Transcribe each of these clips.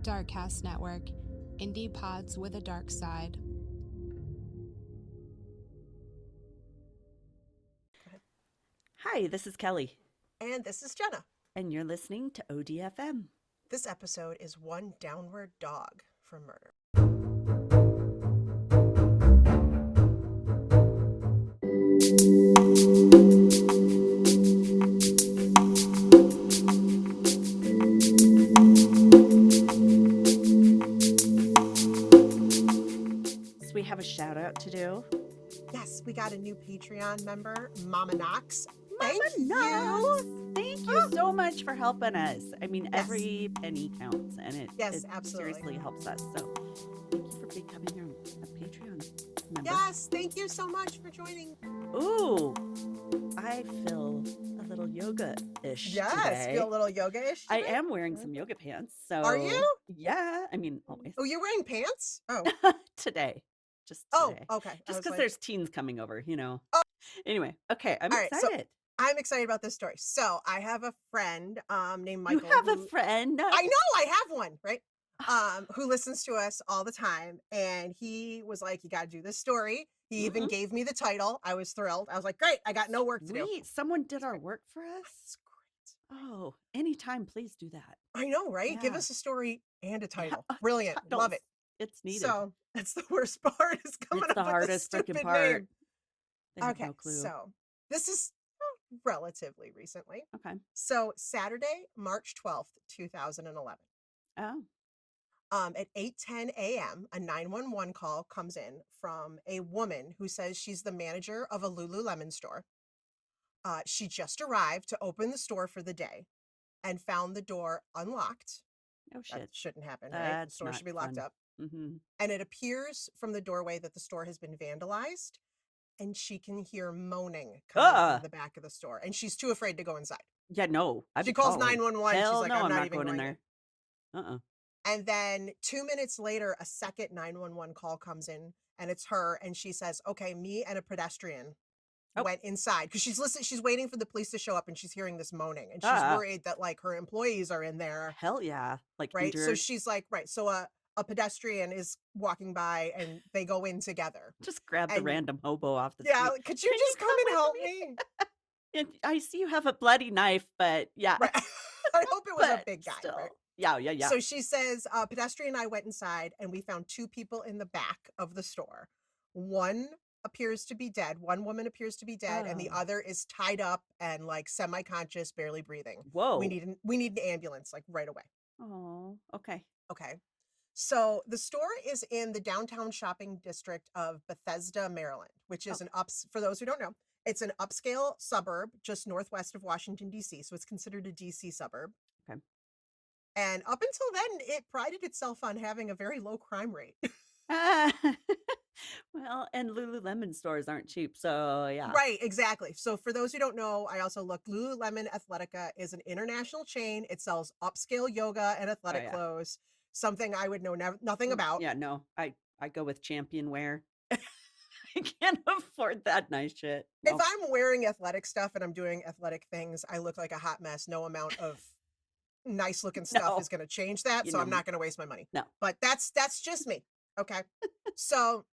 Darkcast Network, indie pods with a dark side. Hi, this is Kelly. And this is Jenna. And you're listening to ODFM. This episode is One Downward Dog for Murder. So we have a shout out to do. Yes, we got a new Patreon member, Mama Knox. Thank you so much for helping us. I mean, every penny counts, and it absolutely seriously helps us. So thank you for becoming a Patreon member. Yes, thank you so much for joining. Ooh, I feel a little yoga-ish today. Feel a little yoga-ish today? I am wearing some yoga pants. So are you? Yeah, I mean, always. Oh, you're wearing pants? Oh. Today. Just today. Oh, okay. Just because there's teens coming over, you know. Oh. Anyway, okay, I'm excited. So I'm excited about this story. So I have a friend named Michael. You have a friend? I know, I have one, right? Who listens to us all the time. And he was like, you got to do this story. He even gave me the title. I was thrilled. I was like, great, I got no work to do. Wait, someone did our work for us? That's great. Oh, anytime, please do that. I know, right? Yeah. Give us a story and a title. Brilliant. Titles. Love it. It's needed. So that's the worst part is coming it's up the with hardest the stupid freaking part. name. They have Okay, no clue. so this is relatively recently. Okay. So Saturday, March 12th, 2011. Oh. At 8:10 a.m., a 911 call comes in from a woman who says she's the manager of a Lululemon store. She just arrived to open the store for the day and found the door unlocked. Oh, shit. That shouldn't happen, right? That's The store not should be locked fun. up. Mm-hmm. And it appears from the doorway that the store has been vandalized, and she can hear moaning coming from the back of the store, and she's too afraid to go inside. Yeah, no. She calls 911. She's like, no, I'm not even going in there. Uh-uh. And then 2 minutes later, a second 911 call comes in, and it's her, and she says, okay, me and a pedestrian went inside because she's waiting for the police to show up, and she's hearing this moaning, and she's worried that like her employees are in there. Hell yeah. Like, right. injured. So she's like, right. So a pedestrian is walking by and they go in together. Just grab the random hobo off the street. Yeah. Could you just come and help me? And I see you have a bloody knife, but yeah. Right. I hope it was a big guy. Still. Right? Yeah. So she says, pedestrian and I went inside and we found two people in the back of the store. One appears to be dead. One woman appears to be dead, and the other is tied up and like semi-conscious, barely breathing. Whoa. We need an ambulance like right away. Oh, okay. Okay. So the store is in the downtown shopping district of Bethesda, Maryland, which is for those who don't know, it's an upscale suburb just northwest of Washington, D.C. So it's considered a D.C. suburb. Okay. And up until then, it prided itself on having a very low crime rate. Well, and Lululemon stores aren't cheap, so yeah. Right, exactly. So for those who don't know, I also looked. Lululemon Athletica is an international chain. It sells upscale yoga and athletic clothes, something I would know nothing about. Yeah, no, I go with Champion wear. I can't afford that nice shit. If I'm wearing athletic stuff and I'm doing athletic things, I look like a hot mess. No amount of nice looking stuff is going to change that. So I'm not going to waste my money. No, but that's just me. Okay. So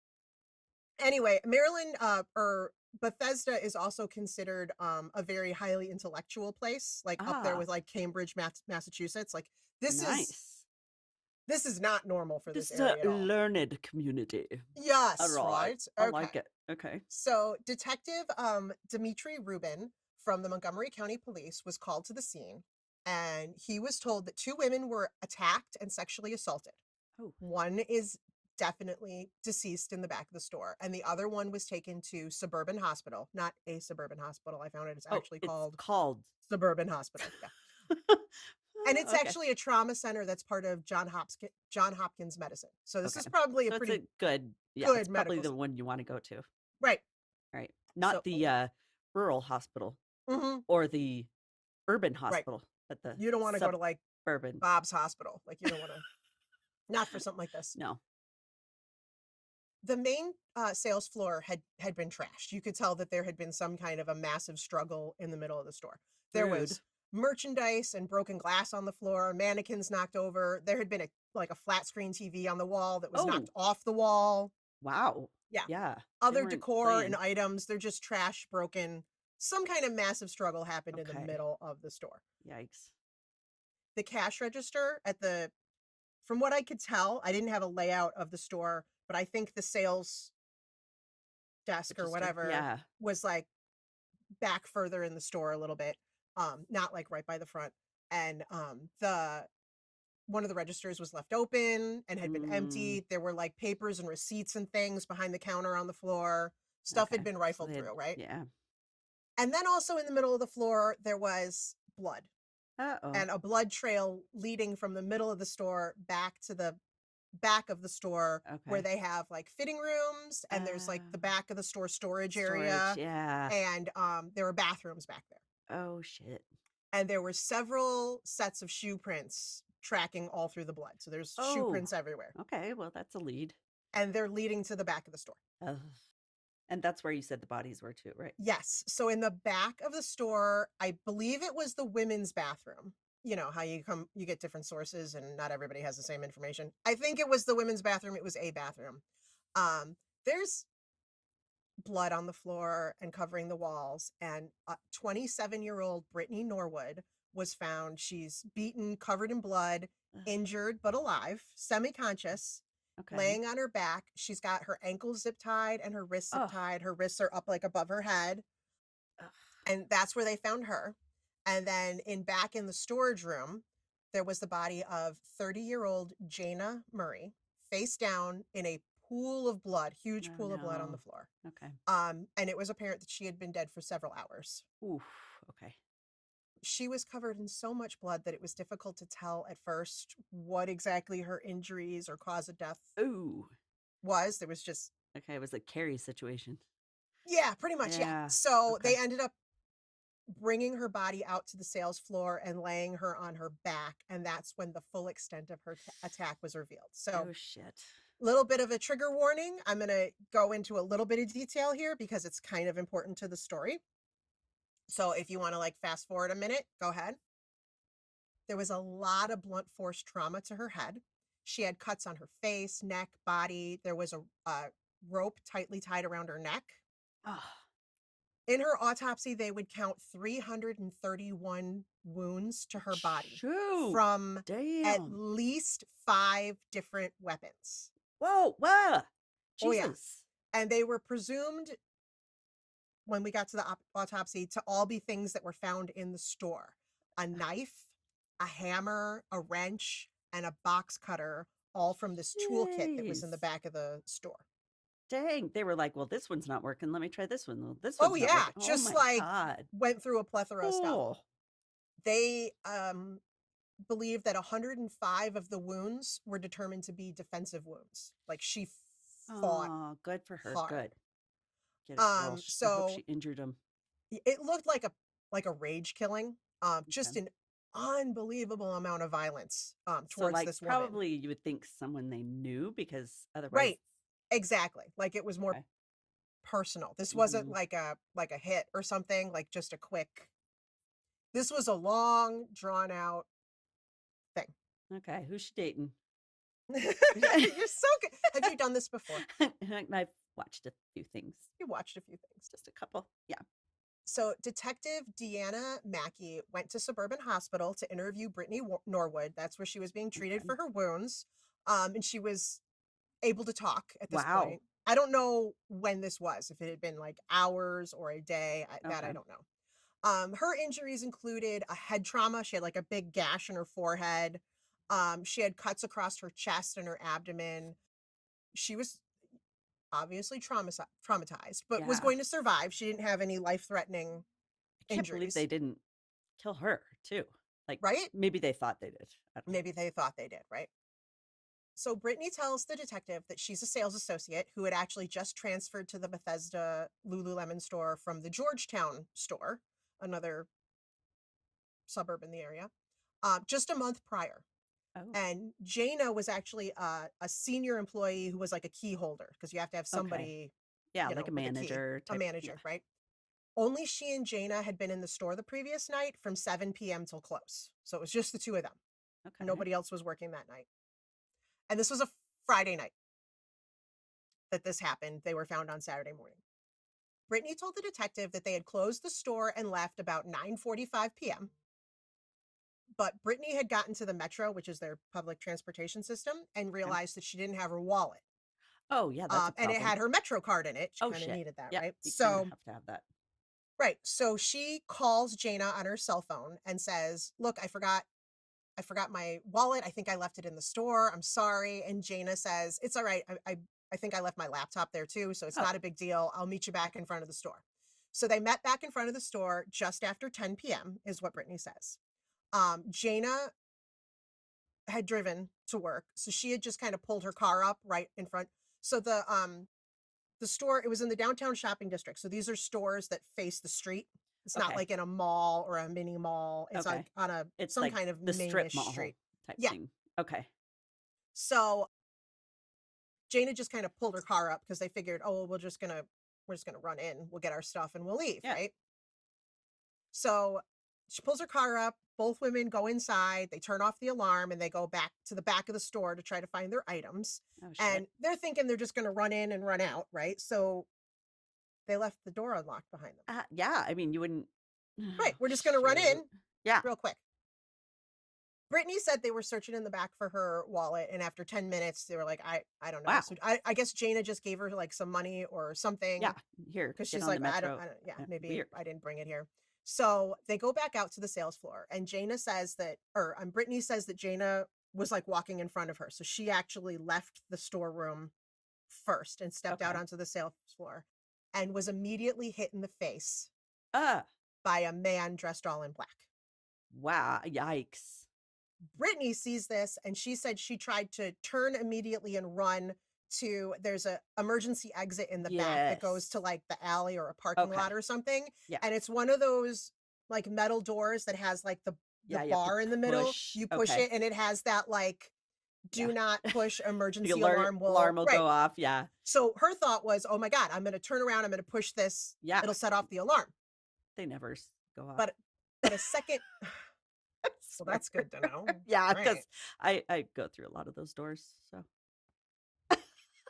anyway, Maryland or Bethesda is also considered a very highly intellectual place, like up there with like Cambridge, Massachusetts. Like this is not normal for this area. This is a learned community. Yes, right. I like it. Okay. So Detective Dimitri Rubin from the Montgomery County Police was called to the scene, and he was told that two women were attacked and sexually assaulted. Oh. One is definitely deceased in the back of the store, and the other one was taken to Suburban Hospital, not a Suburban Hospital. I found it's actually called Suburban Hospital. Yeah. And it's actually a trauma center that's part of John Hopkins Medicine. So this is probably a pretty good good probably the one you want to go to. Right. Not the rural hospital or the urban hospital. Right. You don't want to go to like Bourbon Bob's Hospital. Like you don't want to, not for something like this. No. The main sales floor had been trashed. You could tell that there had been some kind of a massive struggle in the middle of the store. There was merchandise and broken glass on the floor, mannequins knocked over. There had been a flat screen TV on the wall that was knocked off the wall. Wow. Yeah. Yeah. Other decor and items, they're just trash, broken. Some kind of massive struggle happened in the middle of the store. Yikes. The cash register from what I could tell, I didn't have a layout of the store, but I think the sales desk or whatever was like back further in the store a little bit, not like right by the front. And one of the registers was left open and had been emptied. There were like papers and receipts and things behind the counter on the floor. Stuff had been rifled through, right? Yeah. And then also in the middle of the floor, there was blood. And a blood trail leading from the middle of the store back to the back of the store where they have like fitting rooms and there's like the back of the store storage area. Yeah. And there were bathrooms back there. Oh, shit. And there were several sets of shoe prints tracking all through the blood. So there's shoe prints everywhere. Okay, well, that's a lead. And they're leading to the back of the store. And that's where you said the bodies were too, right? Yes. So in the back of the store, I believe it was the women's bathroom. You know how you get different sources and not everybody has the same information. I think it was the women's bathroom. It was a bathroom. There's blood on the floor and covering the walls. And 27-year-old Brittany Norwood was found. She's beaten, covered in blood, injured but alive, semi-conscious, laying on her back. She's got her ankles zip tied and her wrists zip tied. Her wrists are up like above her head. And that's where they found her. And then back in the storage room, there was the body of 30-year-old Jayna Murray, face down in a pool of blood, huge pool of blood on the floor. Okay. And it was apparent that she had been dead for several hours. Oof. Okay. She was covered in so much blood that it was difficult to tell at first what exactly her injuries or cause of death was. There was just... Okay, it was a Carrie situation. Yeah, pretty much, yeah. So they ended up bringing her body out to the sales floor and laying her on her back. And that's when the full extent of her attack was revealed. So, oh, shit. Little bit of a trigger warning. I'm going to go into a little bit of detail here because it's kind of important to the story. So if you want to like fast forward a minute, go ahead. There was a lot of blunt force trauma to her head. She had cuts on her face, neck, body. There was a rope tightly tied around her neck. In her autopsy, they would count 331 wounds to her body from at least 5 different weapons. Whoa, wow. Jesus. Oh, yeah. And they were presumed, when we got to the autopsy, to all be things that were found in the store. A knife, a hammer, a wrench, and a box cutter, all from this toolkit that was in the back of the store. Dang, they were like, well, this one's not working. Let me try this one. Well, this one's not working. Just like went through a plethora of stuff. They believe that 105 of the wounds were determined to be defensive wounds. Like she fought. Oh, good for her. Hard. Good. Get it, girl. So I hope she injured him. It looked like a rage killing. Just an unbelievable amount of violence towards this woman. Probably you would think someone they knew because otherwise. Right. Exactly. Like it was more personal. This wasn't like a hit or something, like just a quick. This was a long, drawn out thing. Okay, who's she dating? You're so good. Have you done this before? I've watched a few things. You watched a few things. Just a couple. Yeah. So Detective Deanna Mackey went to Suburban Hospital to interview Brittany Norwood. That's where she was being treated for her wounds. And she was able to talk at this point. I don't know when this was, if it had been like hours or a day, that I don't know. Her injuries included a head trauma. She had like a big gash in her forehead. She had cuts across her chest and her abdomen. She was obviously traumatized, but was going to survive. She didn't have any life-threatening injuries. I can't believe they didn't kill her too. Like, right? Maybe they thought they did. Maybe they thought they did, right? So Brittany tells the detective that she's a sales associate who had actually just transferred to the Bethesda Lululemon store from the Georgetown store, another suburb in the area, just a month prior. And Jayna was actually a senior employee who was like a key holder because you have to have somebody, like a manager. A manager, right? Only she and Jayna had been in the store the previous night from 7 p.m. till close. So it was just the two of them. Okay. Nobody else was working that night. And this was a Friday night that this happened. They were found on Saturday morning. Brittany told the detective that they had closed the store and left about 9:45 p.m. But Brittany had gotten to the Metro, which is their public transportation system, and realized that she didn't have her wallet. Oh, yeah, that's a problem. And it had her Metro card in it. She kind of needed that, right? So you have to have that. Right. So she calls Jayna on her cell phone and says, "Look, I forgot my wallet. I think I left it in the store. I'm sorry." And Jayna says, "It's all right. I think I left my laptop there too, so it's not a big deal. I'll meet you back in front of the store." So they met back in front of the store just after 10 p.m. is what Brittany says. Jayna had driven to work, so she had just kind of pulled her car up right in front. So the store, it was in the downtown shopping district. So these are stores that face the street. It's not like in a mall or a mini mall. It's like on some kind of the strip mall street type thing. Okay. So Jayna just kind of pulled her car up because they figured, oh, we're just gonna run in, we'll get our stuff and we'll leave, right? So she pulls her car up. Both women go inside. They turn off the alarm and they go back to the back of the store to try to find their items. And they're thinking they're just going to run in and run out, right? So they left the door unlocked behind them. Yeah, I mean, you wouldn't. Right, we're just going to run in, real quick. Brittany said they were searching in the back for her wallet, and after 10 minutes, they were like, I don't know. Wow. So I guess Jayna just gave her like some money or something. Yeah, here. Because she's like, I don't, maybe weird. I didn't bring it here. So they go back out to the sales floor, and Jayna says that, Brittany says that Jayna was like walking in front of her. So she actually left the storeroom first and stepped out onto the sales floor and was immediately hit in the face by a man dressed all in black. Wow. Yikes. Brittany sees this, and she said she tried to turn immediately and run to, there's a emergency exit in the back that goes to like the alley or a parking lot or something. Yeah. And it's one of those like metal doors that has like the bar in the middle. You push it and it has that like, do not push emergency alarm will go off. Yeah. So her thought was, oh my God, I'm going to turn around. I'm going to push this. Yeah. It'll set off the alarm. They never go off. But a second. Well, that's good to know. Yeah. Because I go through a lot of those doors. So.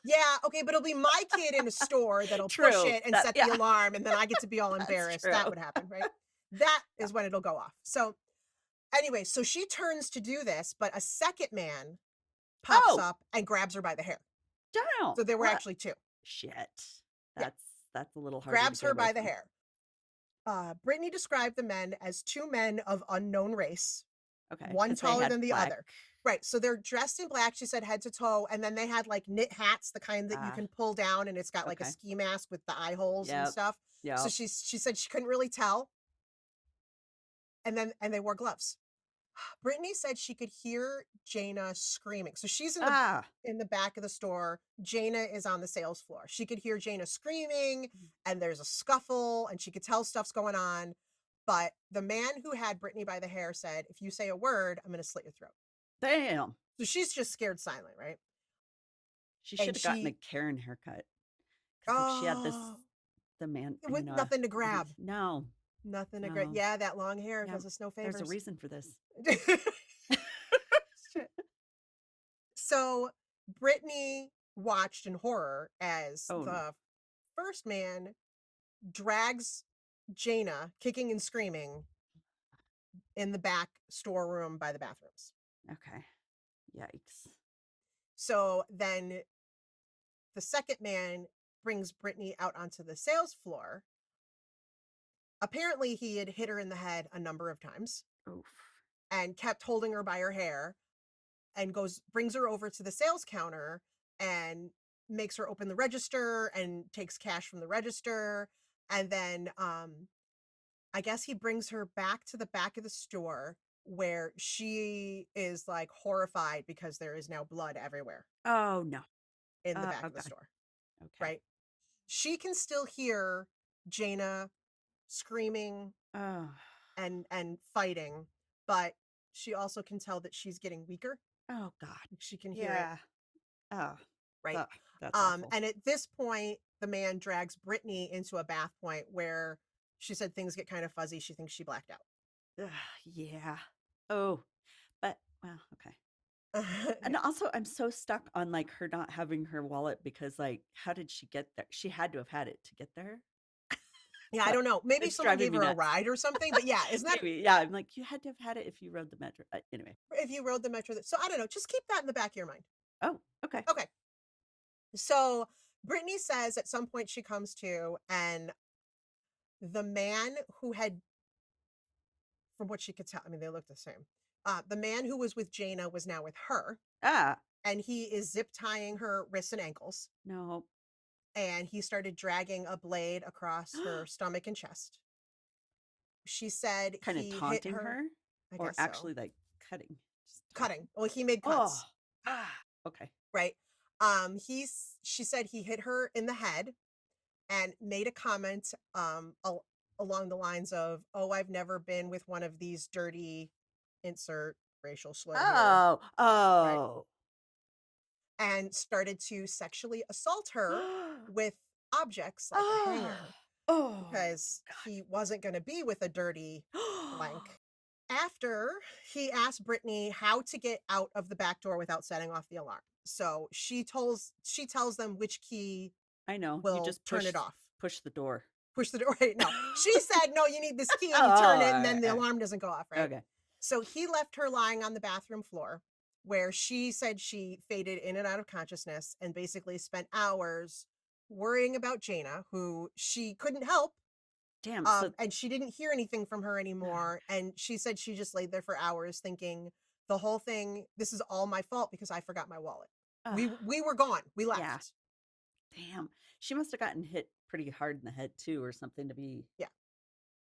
Yeah, okay, but it'll be my kid in a store that'll push it and set the alarm, and then I get to be all embarrassed. That would happen, right? That is when it'll go off. So anyway, so she turns to do this, but a second man pops up and grabs her by the hair. Damn. So there were actually two. Shit. That's a little hard. Grabs her by the hair. Brittany described the men as two men of unknown race. Okay. One taller than the other. Right. So they're dressed in black, she said, head to toe. And then they had like knit hats, the kind that you can pull down, and it's got like a ski mask with the eye holes and stuff. Yeah. So she said she couldn't really tell. And they wore gloves. Brittany said she could hear Jayna screaming. So she's in the back of the store. Jayna is on the sales floor. She could hear Jayna screaming, and there's a scuffle, and she could tell stuff's going on. But the man who had Brittany by the hair said, if you say a word, I'm going to slit your throat. Damn. So she's just scared silent, right? She should have gotten a Karen haircut. If she had the man. With nothing to grab. No. Nothing to grab. Yeah, that long hair does us no favors. There's a reason for this. So Brittany watched in horror as the first man drags Jayna, kicking and screaming, in the back storeroom by the bathrooms. Okay. Yikes. So then the second man brings Brittany out onto the sales floor. Apparently he had hit her in the head a number of times. Oof. And kept holding her by her hair, and brings her over to the sales counter and makes her open the register and takes cash from the register. And then I guess he brings her back to the back of the store, where she is like horrified because there is now blood everywhere. Oh no. In the back of the store. Okay. Right. She can still hear Jayna screaming and fighting, but she also can tell that she's getting weaker. Oh God. She can hear it. Oh. Right. That's awful. And at this point, the man drags Brittany into a bath point where She said things get kind of fuzzy. She thinks she blacked out. Yeah. Oh, but well, okay. And also, I'm so stuck on like her not having her wallet because like, how did she get there? She had to have had it to get there. Yeah, I don't know. Maybe someone gave her a ride or something. But yeah, isn't that? Maybe, yeah, I'm like, you had to have had it if you rode the metro. Anyway, if you rode the metro. So I don't know. Just keep that in the back of your mind. Oh, okay. Okay. So Brittany says at some point she comes to, and the man who had, from what she could tell, I mean, they look the same. The man who was with Jayna was now with her. And he is zip tying her wrists and ankles. No. And he started dragging a blade across her stomach and chest. She said kind of taunting hit her, or actually like cutting. Cutting. Well, he made cuts. Okay. Right. She said he hit her in the head and made a comment along the lines of, "Oh, I've never been with one of these dirty," insert racial slur here. Right? And started to sexually assault her with objects like a hanger. Because he wasn't going to be with a dirty blank. After, he asked Brittany how to get out of the back door without setting off the alarm. So she tells them which key will you just turn it off. Push the door. Push the door. Right? No. She said, no, you need this key and you turn it and then the alarm doesn't go off, right? Okay. So he left her lying on the bathroom floor where she said she faded in and out of consciousness and basically spent hours worrying about Jayna, who she couldn't help. Damn. And she didn't hear anything from her anymore. And she said she just laid there for hours thinking the whole thing, this is all my fault because I forgot my wallet. We were gone. We left. Yeah. Damn. She must have gotten hit pretty hard in the head too or something to be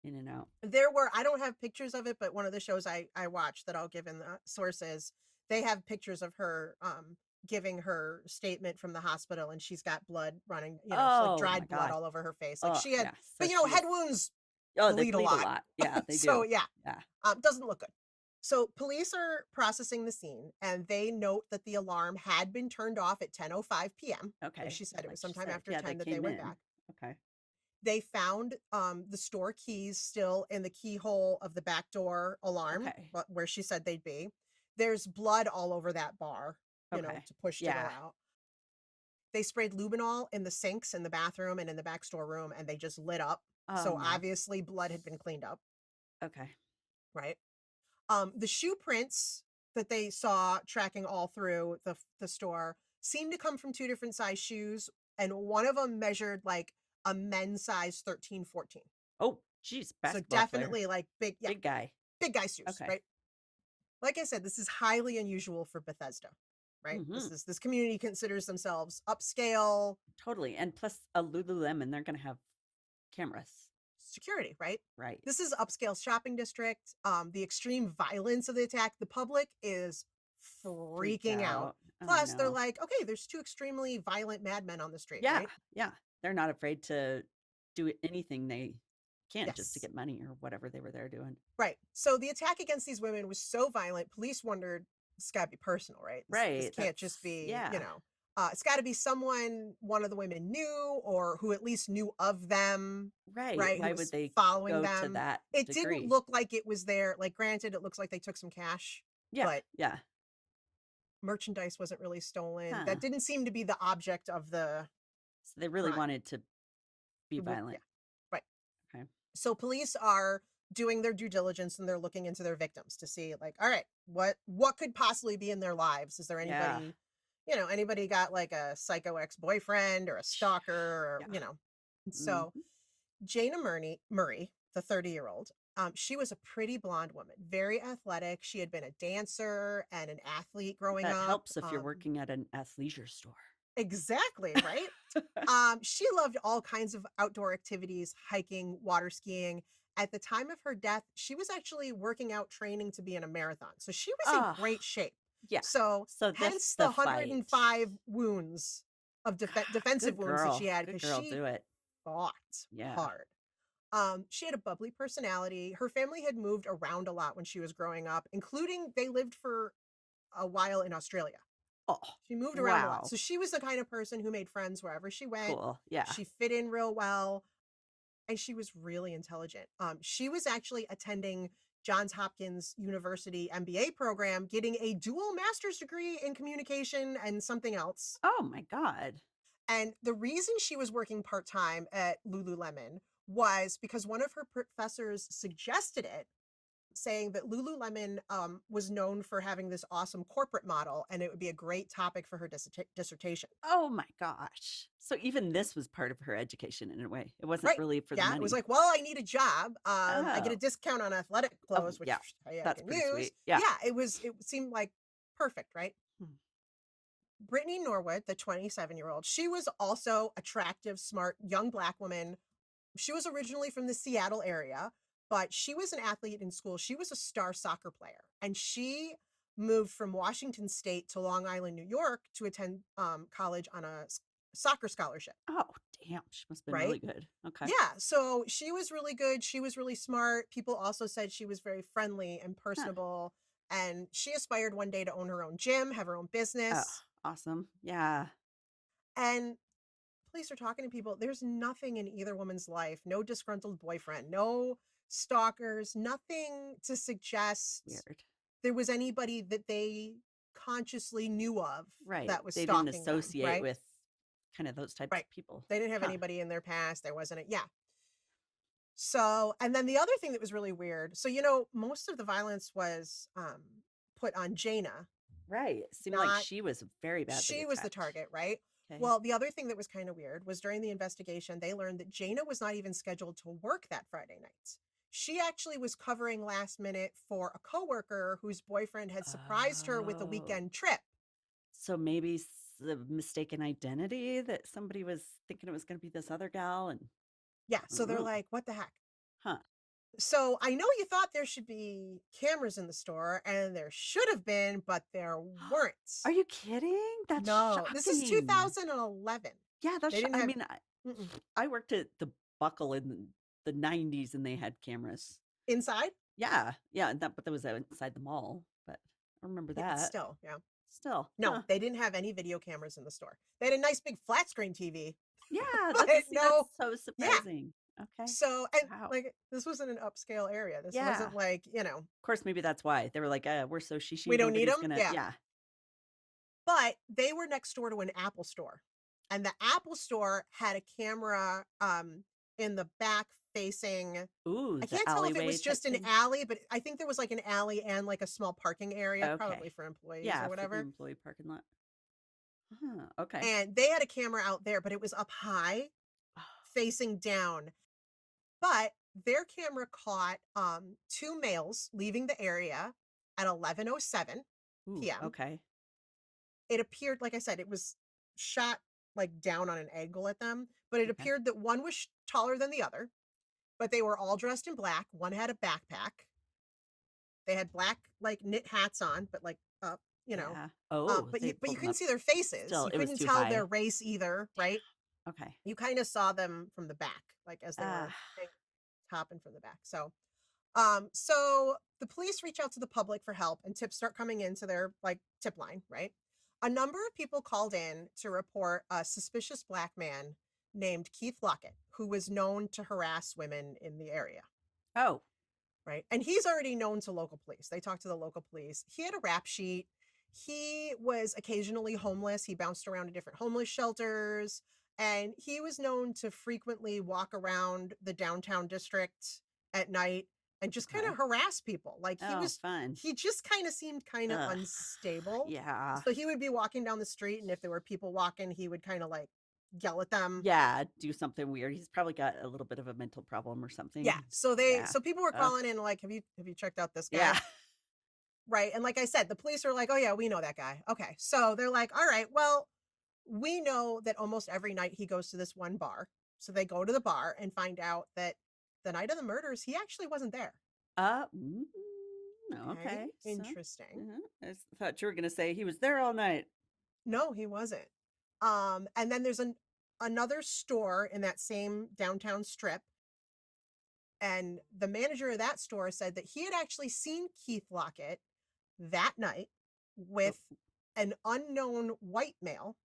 in and out. I don't have pictures of it, but one of the shows I watched that I'll give in the sources, they have pictures of her giving her statement from the hospital, and she's got blood running, like dried blood all over her face. Like she had, but head wounds bleed a lot. Yeah, they do. So doesn't look good. So police are processing the scene, and they note that the alarm had been turned off at 10:05 p.m. Okay. She said it was sometime after 10 that they went back. Okay. They found the store keys still in the keyhole of the back door alarm, where she said they'd be. There's blood all over that bar, to push to go out. They sprayed luminol in the sinks in the bathroom and in the back storeroom, and they just lit up. Obviously blood had been cleaned up. Okay. Right. The shoe prints that they saw tracking all through the store seemed to come from two different size shoes, and one of them measured like a men's size 13, 14. Oh, geez. So definitely player. Like big guy shoes, right? Like I said, this is highly unusual for Bethesda, right? Mm-hmm. This community considers themselves upscale. Totally. And plus a Lululemon, they're going to have cameras. Security, right? Right. This is upscale shopping district. The extreme violence of the attack, the public is freaking out. Plus, they're like, okay, there's two extremely violent madmen on the street. Yeah. Right? Yeah. They're not afraid to do anything they can just to get money or whatever they were there doing. Right. So the attack against these women was so violent, police wondered, it's got to be personal, right? This can't just be, it's got to be someone one of the women knew or who at least knew of them. Right. Why would they following go them? To that it degree? Didn't look like it was there. Like, granted, it looks like they took some cash. Yeah. But merchandise wasn't really stolen. That didn't seem to be the object of the. So they really wanted to be violent. Yeah. Right. Okay. So police are doing their due diligence and they're looking into their victims to see, like, all right, what could possibly be in their lives? Is there anybody, anybody got like a psycho ex-boyfriend or a stalker or, So Jayna Murray, the 30-year-old, she was a pretty blonde woman, very athletic. She had been a dancer and an athlete growing up. That helps if you're working at an athleisure store. Exactly, right? She loved all kinds of outdoor activities, hiking, water skiing. At the time of her death, she was actually working out training to be in a marathon. So she was in great shape. Yeah. So hence the 105 wounds of defensive wounds that she had, because she fought hard. She had a bubbly personality. Her family had moved around a lot when she was growing up, including they lived for a while in Australia. Oh, she moved around a lot. So she was the kind of person who made friends wherever she went. Cool. Yeah. She fit in real well. and she was really intelligent. She was actually attending Johns Hopkins University MBA program, getting a dual master's degree in communication and something else. Oh my God. And the reason she was working part-time at Lululemon was because one of her professors suggested it, saying that Lululemon was known for having this awesome corporate model, and it would be a great topic for her dissertation. Oh my gosh. So even this was part of her education in a way. It wasn't really for the money. It was like, well, I need a job. I get a discount on athletic clothes, which that's I can pretty use. sweet. Yeah. It seemed like perfect, right? Brittany Norwood, the 27-year-old, she was also attractive, smart, young Black woman. She was originally from the Seattle area, but she was an athlete in school. She was a star soccer player, and she moved from Washington State to Long Island, New York to attend college on a soccer scholarship. Oh, damn. She must have been really good. Okay. Yeah. So she was really good. She was really smart. People also said she was very friendly and personable. And she aspired one day to own her own gym, have her own business. Oh, awesome. Yeah. And police are talking to people. There's nothing in either woman's life, no disgruntled boyfriend, no stalkers, nothing to suggest there was anybody that they consciously knew of that was stalking them. They didn't associate with kind of those types of people. They didn't have anybody in their past. There wasn't it. Yeah. So, and then the other thing that was really weird. So, most of the violence was put on Jayna. Right. It seemed like she was very badly attacked. She was the target, right? Okay. Well, the other thing that was kind of weird was during the investigation, they learned that Jayna was not even scheduled to work that Friday night. She actually was covering last minute for a coworker whose boyfriend had surprised her with a weekend trip. So maybe the mistaken identity that somebody was thinking it was going to be this other gal. And yeah. So they're like, what the heck? Huh. So I know you thought there should be cameras in the store, and there should have been, but there weren't. Are you kidding? That's shocking. This is 2011. Yeah, that's I worked at the Buckle in the 90s, and they had cameras inside. Yeah, but that was inside the mall. But I remember that. Still, no, they didn't have any video cameras in the store. They had a nice big flat screen TV. Yeah, that's so surprising. Okay. So, and this wasn't an upscale area. This wasn't like, Of course, maybe that's why they were like, we're so shishi. We don't need them. Yeah. But they were next door to an Apple store, and the Apple store had a camera in the back facing. Ooh, I can't tell if it was just an alley, but I think there was like an alley and like a small parking area, probably for employees or whatever. For the employee parking lot. Okay. And they had a camera out there, but it was up high, facing down. But their camera caught two males leaving the area at 11:07 p.m. Okay. It appeared, like I said, it was shot like down on an angle at them, but it appeared that one was taller than the other, but they were all dressed in black. One had a backpack. They had black like knit hats on, but like up, Yeah. but you couldn't see their faces. You couldn't tell their race either, right? Okay. You kind of saw them from the back, like as they were hopping from the back. So, so the police reach out to the public for help, and tips start coming into their like tip line, right? A number of people called in to report a suspicious Black man named Keith Lockett, who was known to harass women in the area. Oh. Right. And he's already known to local police. They talked to the local police. He had a rap sheet. He was occasionally homeless. He bounced around to different homeless shelters. And he was known to frequently walk around the downtown district at night and just kind of harass people. Like he was fun. He just kind of seemed kind of unstable. Yeah. So he would be walking down the street, and if there were people walking, he would kind of like yell at them. Yeah, do something weird. He's probably got a little bit of a mental problem or something. Yeah. So so people were calling in like, have you checked out this guy? Yeah. Right. And like I said, the police are like, oh yeah, we know that guy. Okay. So they're like, all right, well, we know that almost every night he goes to this one bar. So they go to the bar and find out that the night of the murders, he actually wasn't there. Okay. Interesting. I thought you were going to say he was there all night. No, he wasn't. And then there's another store in that same downtown strip. And the manager of that store said that he had actually seen Keith Lockett that night with an unknown white male.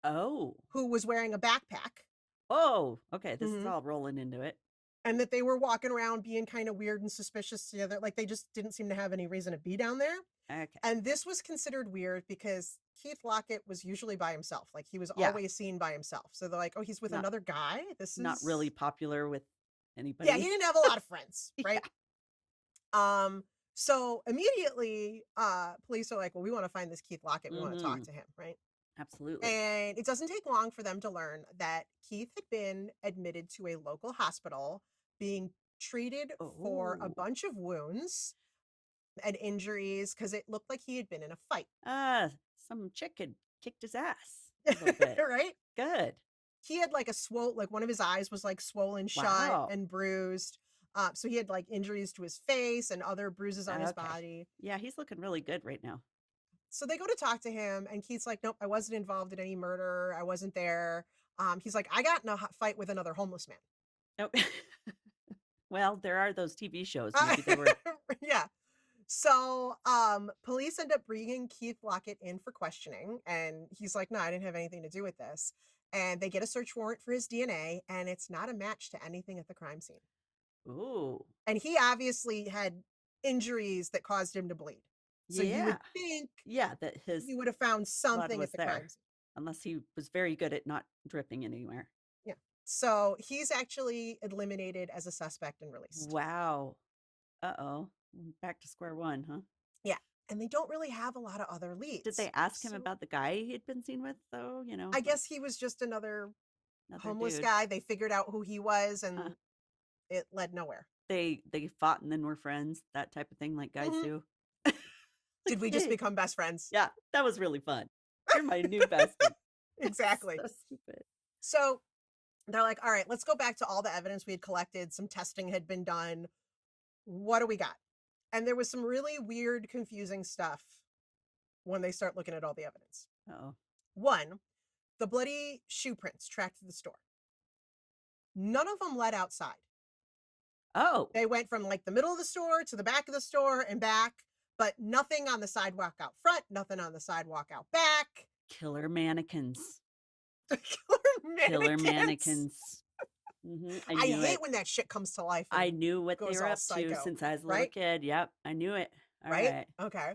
Oh. Who was wearing a backpack. Oh, okay. This is all rolling into it. and that they were walking around being kind of weird and suspicious together. Like they just didn't seem to have any reason to be down there. Okay. And this was considered weird because Keith Lockett was usually by himself. Like he was always seen by himself. So they're like, oh, he's with another guy. This is not really popular with anybody. Yeah, he didn't have a lot of friends, right? So immediately, police are like, well, we want to find this Keith Lockett. We want to talk to him, right? Absolutely. And it doesn't take long for them to learn that Keith had been admitted to a local hospital being treated for a bunch of wounds and injuries because it looked like he had been in a fight. Some chick had kicked his ass a little bit. Right? Good. He had like like one of his eyes was like swollen shut and bruised. So he had like injuries to his face and other bruises on his body. Yeah, he's looking really good right now. So they go to talk to him and Keith's like, nope, I wasn't involved in any murder. I wasn't there. He's like, I got in a fight with another homeless man. Nope. Well, there are those TV shows. Maybe they were. Yeah. So police end up bringing Keith Lockett in for questioning. And he's like, no, I didn't have anything to do with this. And they get a search warrant for his DNA. And it's not a match to anything at the crime scene. Ooh. And he obviously had injuries that caused him to bleed. So you would think that he would have found something at the crime scene. Unless he was very good at not dripping anywhere. Yeah. So he's actually eliminated as a suspect and released. Wow. Uh-oh. Back to square one, huh? Yeah. And they don't really have a lot of other leads. Did they ask him about the guy he had been seen with, though? You know, I guess he was just another homeless guy. They figured out who he was and it led nowhere. They fought and then were friends, that type of thing, like guys do. Did we just become best friends? Yeah, that was really fun. You're my new bestie. Exactly. So stupid. So they're like, all right, let's go back to all the evidence we had collected. Some testing had been done. What do we got? And there was some really weird, confusing stuff when they start looking at all the evidence. One, the bloody shoe prints tracked to the store. None of them led outside. They went from like the middle of the store to the back of the store and back. But nothing on the sidewalk out front, nothing on the sidewalk out back. Killer mannequins. Killer mannequins. I hate it. when that shit comes to life. I knew what they were up to since I was a little kid. Yep, I knew it. All right. Okay.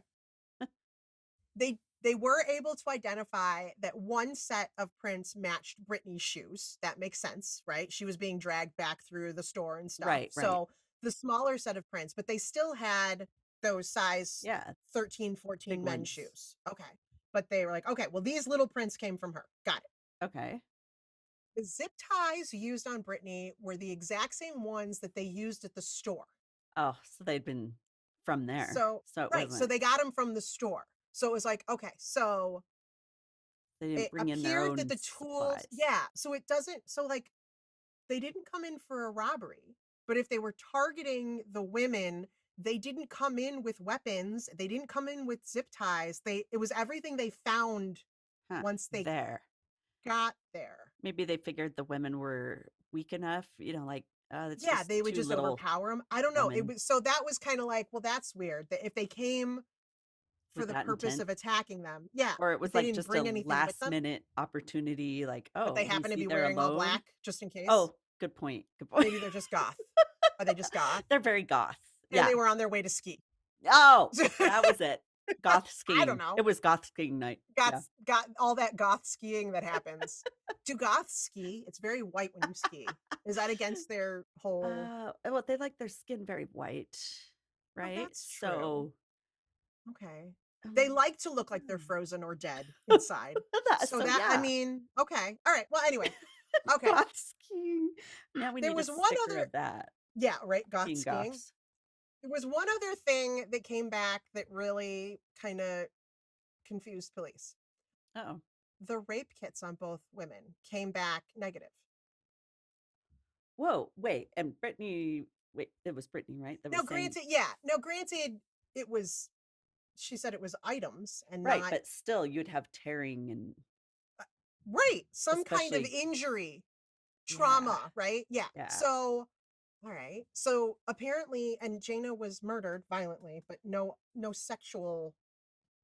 They were able to identify that one set of prints matched Brittany's shoes. That makes sense, right? She was being dragged back through the store and stuff. Right. So the smaller set of prints, but they still had those size 13, 14 men's shoes. Okay. But they were like, okay, well, these little prints came from her. Got it. Okay. The zip ties used on Brittany were the exact same ones that they used at the store. Oh, so they'd been from there. So they got them from the store. So it was like, okay, so they didn't bring in their own that the tools, supplies. so it doesn't, so like they didn't come in for a robbery, but if they were targeting the women, they didn't come in with weapons. They didn't come in with zip ties. It was everything they found once they got there. Maybe they figured the women were weak enough, you know, like they would just overpower them. I don't know. It was so that was kind of like, well, that's weird. That if they came for the purpose of attacking them, or it was like just a last minute opportunity, like but they happen to be wearing all black just in case. Oh, good point. Good point. Maybe they're just goth. Are they just goth? They're very goth. And they were on their way to ski. Oh, that was it. Goth skiing. I don't know. It was goth skiing night. Got all that goth skiing that happens. Do goths ski? It's very white when you ski. Is that against their whole? Well, they like their skin very white, right? So, okay. They like to look like they're frozen or dead inside. I mean, okay, all right. Well, anyway, okay. Goth skiing. Now we there need was a one sticker other of that. Yeah, right. Goth Being skiing. goths. There was one other thing that came back that really kind of confused police. The rape kits on both women came back negative. Whoa, wait. And Brittany, it was Brittany, right? Granted, it was, she said it was items and right, not, but still you'd have tearing and right. Some kind of injury, trauma, right? Yeah. So all right. So apparently, and Jayna was murdered violently, but no sexual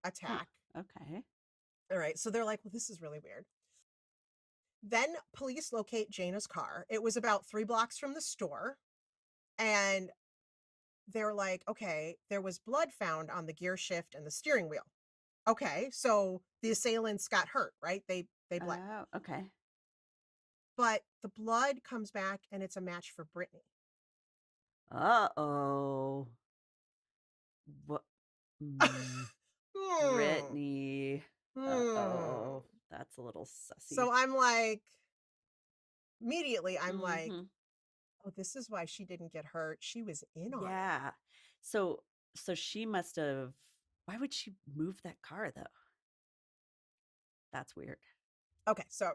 attack. Okay. All right. So they're like, well, this is really weird. Then police locate Jayna's car. It was about 3 blocks from the store. And they're like, okay, there was blood found on the gear shift and the steering wheel. Okay, so the assailants got hurt, right? They bled. Oh, okay. But the blood comes back and it's a match for Brittany. Uh-oh. What? Brittany. Uh-oh. That's a little sussy. So I'm like, immediately, I'm like, oh, this is why she didn't get hurt. She was in on it. Yeah. So she must have, why would she move that car though? That's weird. Okay, so, all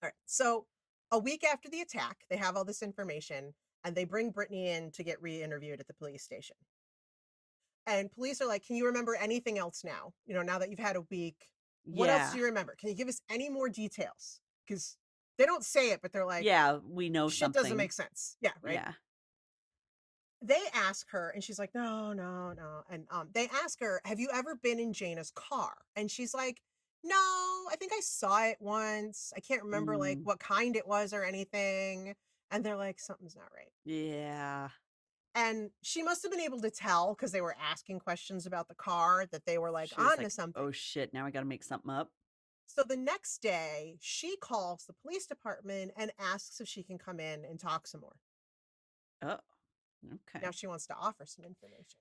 right. So a week after the attack, they have all this information and they bring Brittany in to get re-interviewed at the police station. And police are like, can you remember anything else now? You know, now that you've had a week, what else do you remember? Can you give us any more details? Because they don't say it, but they're like, yeah, we know shit something. doesn't make sense. Yeah, right? Yeah. They ask her, and she's like, no. And they ask her, have you ever been in Jayna's car? And she's like, no, I think I saw it once. I can't remember like what kind it was or anything. And they're like, something's not right. Yeah. And she must have been able to tell because they were asking questions about the car that they were like on to something. Oh shit, now I got to make something up. So the next day, she calls the police department and asks if she can come in and talk some more. Oh, okay. Now she wants to offer some information.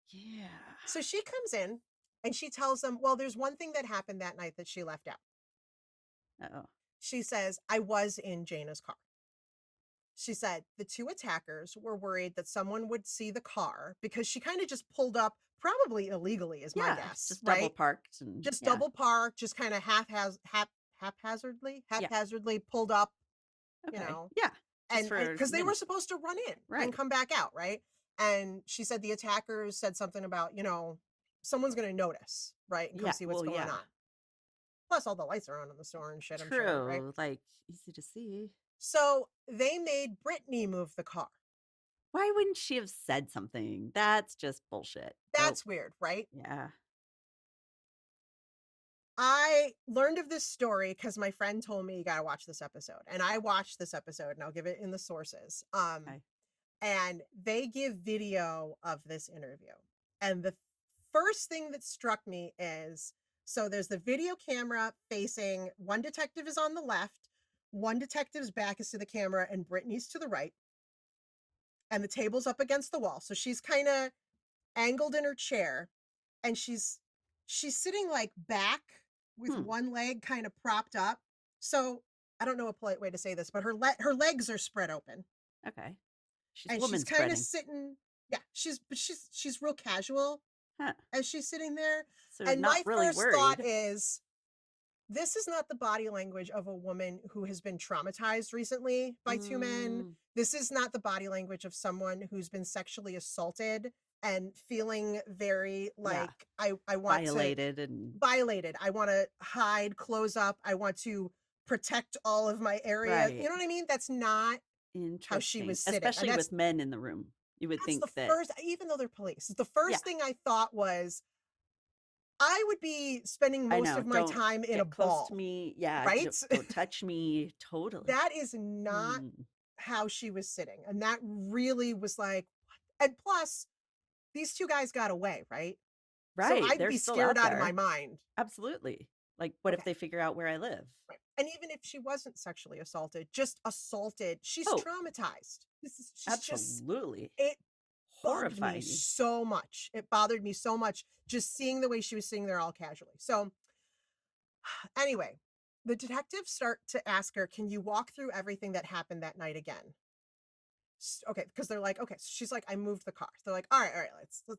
Yeah. So she comes in and she tells them, well, there's one thing that happened that night that she left out. Uh-oh. She says, I was in Jayna's car. She said the two attackers were worried that someone would see the car because she kind of just pulled up, probably illegally is my guess. Just right? double parked. And, just double parked, just kind of haphazardly pulled up, okay. you know. Yeah. And because they were supposed to run in and come back out, right? And she said the attackers said something about, you know, someone's going to notice, right? And come see what's going on. Plus all the lights are on in the store and shit, I'm sure, right? Like easy to see. So they made Brittany move the car. Why wouldn't she have said something? That's just bullshit. That's weird, right? Yeah. I learned of this story because my friend told me you got to watch this episode. And I watched this episode and I'll give it in the sources. Okay. And they give video of this interview. And the first thing that struck me is, so there's the video camera facing, one detective is on the left, one detective's back is to the camera and Brittany's to the right. And the table's up against the wall. So she's kind of angled in her chair and she's sitting like back with one leg kind of propped up. So I don't know a polite way to say this, but her legs are spread open. Okay. She's kind of sitting. Yeah, she's real casual as she's sitting there. So and not my really first worried. thought is, this is not the body language of a woman who has been traumatized recently by two men. This is not the body language of someone who's been sexually assaulted and feeling very like, I want violated. I want to hide, close up. I want to protect all of my area. Right. You know what I mean? That's not how she was sitting. Especially with men in the room. You would think that. First, even though they're police, the first thing I thought was, I would be spending most of my time in a ball. Close to me. Yeah. Right? Don't touch me. Totally. That is not how she was sitting. And that really was like, and plus, these two guys got away, right? Right. So I'd be scared out of my mind. Absolutely. Like, what if they figure out where I live? Right. And even if she wasn't sexually assaulted, just assaulted, she's traumatized. She's absolutely. It horrifying. bothered me so much. It bothered me so much just seeing the way she was sitting there all casually. So anyway, the detectives start to ask her, can you walk through everything that happened that night again? Okay, because they're like, okay, so she's like, I moved the car. They're like, all right,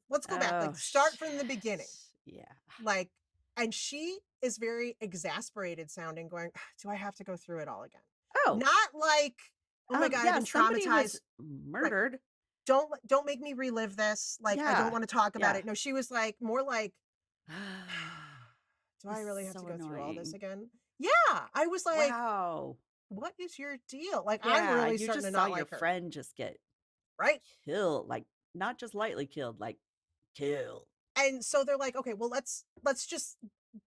let's go back. Like, start from the beginning. Yeah. Like, and she is very exasperated sounding, going, do I have to go through it all again? Oh, not like, oh my God, I've been traumatized. Murdered. Like, don't make me relive this. Like, I don't want to talk about it. No, she was like, more like, do I really have to go through all this again? Yeah. I was like, wow. What is your deal? Like, I'm really starting to not like her. You just saw your friend just get killed, like not just lightly killed, like killed. And so they're like, okay, well, let's just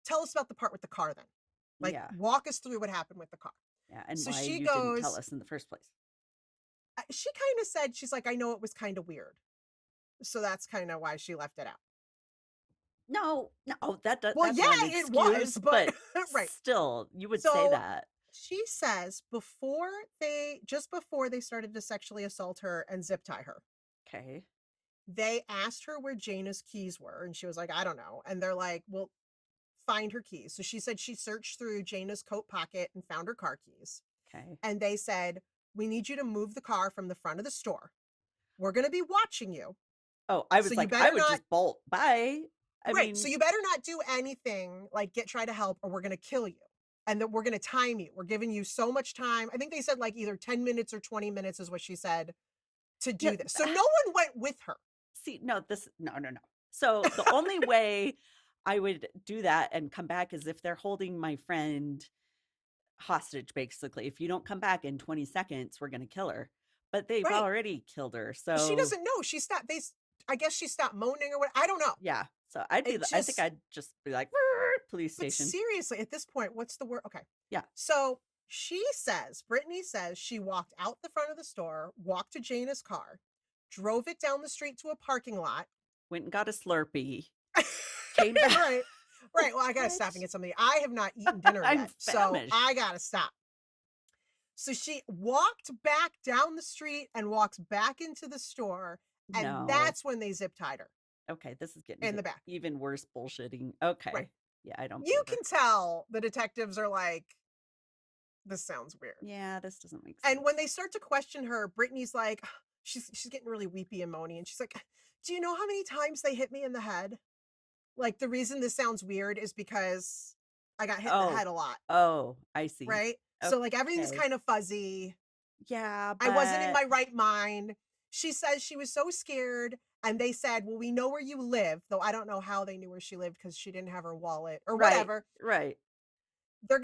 tell us about the part with the car then. Like, walk us through what happened with the car. Yeah, and so why she you goes, didn't tell us in the first place. she kind of said, she's like, I know it was kind of weird. So that's kind of why she left it out. No, that's Well, not yeah, an it excuse, was, but right. still, you would say So that. she says just before they started to sexually assault her and zip tie her, Okay. they asked her where Jayna's keys were, and she was like, I don't know. And they're like, well, find her keys. So she said she searched through Jayna's coat pocket and found her car keys. Okay. And they said, we need you to move the car from the front of the store. We're going to be watching you. Oh, I was So like, I would just bolt. Bye. I mean, so you better not do anything like try to help, or we're going to kill you. And that we're going to time you. We're giving you so much time. I think they said like either 10 minutes or 20 minutes is what she said to do this. So no one went with her. See, no. So the only way I would do that and come back is if they're holding my friend hostage, basically. If you don't come back in 20 seconds, we're going to kill her. But they've already killed her. So she doesn't know. I guess she stopped moaning or what. I don't know. Yeah. So I think I'd just be like, police station. But seriously, at this point, what's the word? Okay. Yeah. So Brittany says she walked out the front of the store, walked to Jayna's car, drove it down the street to a parking lot. Went and got a Slurpee. Came back. Right. Well, I got to stop and get something. I have not eaten dinner yet, so I got to stop. So she walked back down the street and walks back into the store, and that's when they zip tied her. Okay, this is getting in the back. Even worse bullshitting. Okay. Right. Yeah, I don't. You can tell the detectives are like, this sounds weird. Yeah, this doesn't make sense. And when they start to question her, Brittany's like, she's getting really weepy and moany, and she's like, do you know how many times they hit me in the head? Like, the reason this sounds weird is because I got hit in the head a lot. Oh, I see. Right? Okay. So, like, everything's kind of fuzzy. Yeah, but I wasn't in my right mind. She says she was so scared, and they said, well, we know where you live, though I don't know how they knew where she lived because she didn't have her wallet or whatever. Right. They're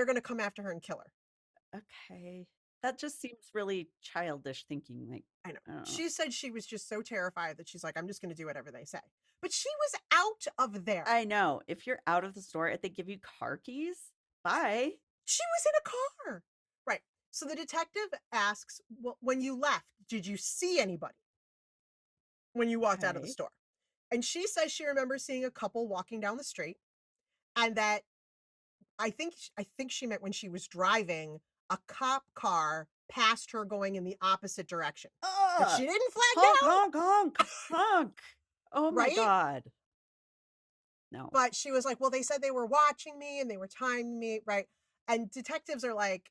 gonna come after her and kill her. Okay. That just seems really childish thinking. Like, I know. She said she was just so terrified that she's like, I'm just going to do whatever they say. But she was out of there. I know. If you're out of the store, if they give you car keys, bye. She was in a car. Right. So the detective asks, well, when you left, did you see anybody when you walked out of the store? And she says she remembers seeing a couple walking down the street, and that I think she meant when she was driving, a cop car passed her going in the opposite direction. But she didn't flag down. Honk. Oh my God. No. But she was like, well, they said they were watching me and they were timing me. Right. And detectives are like,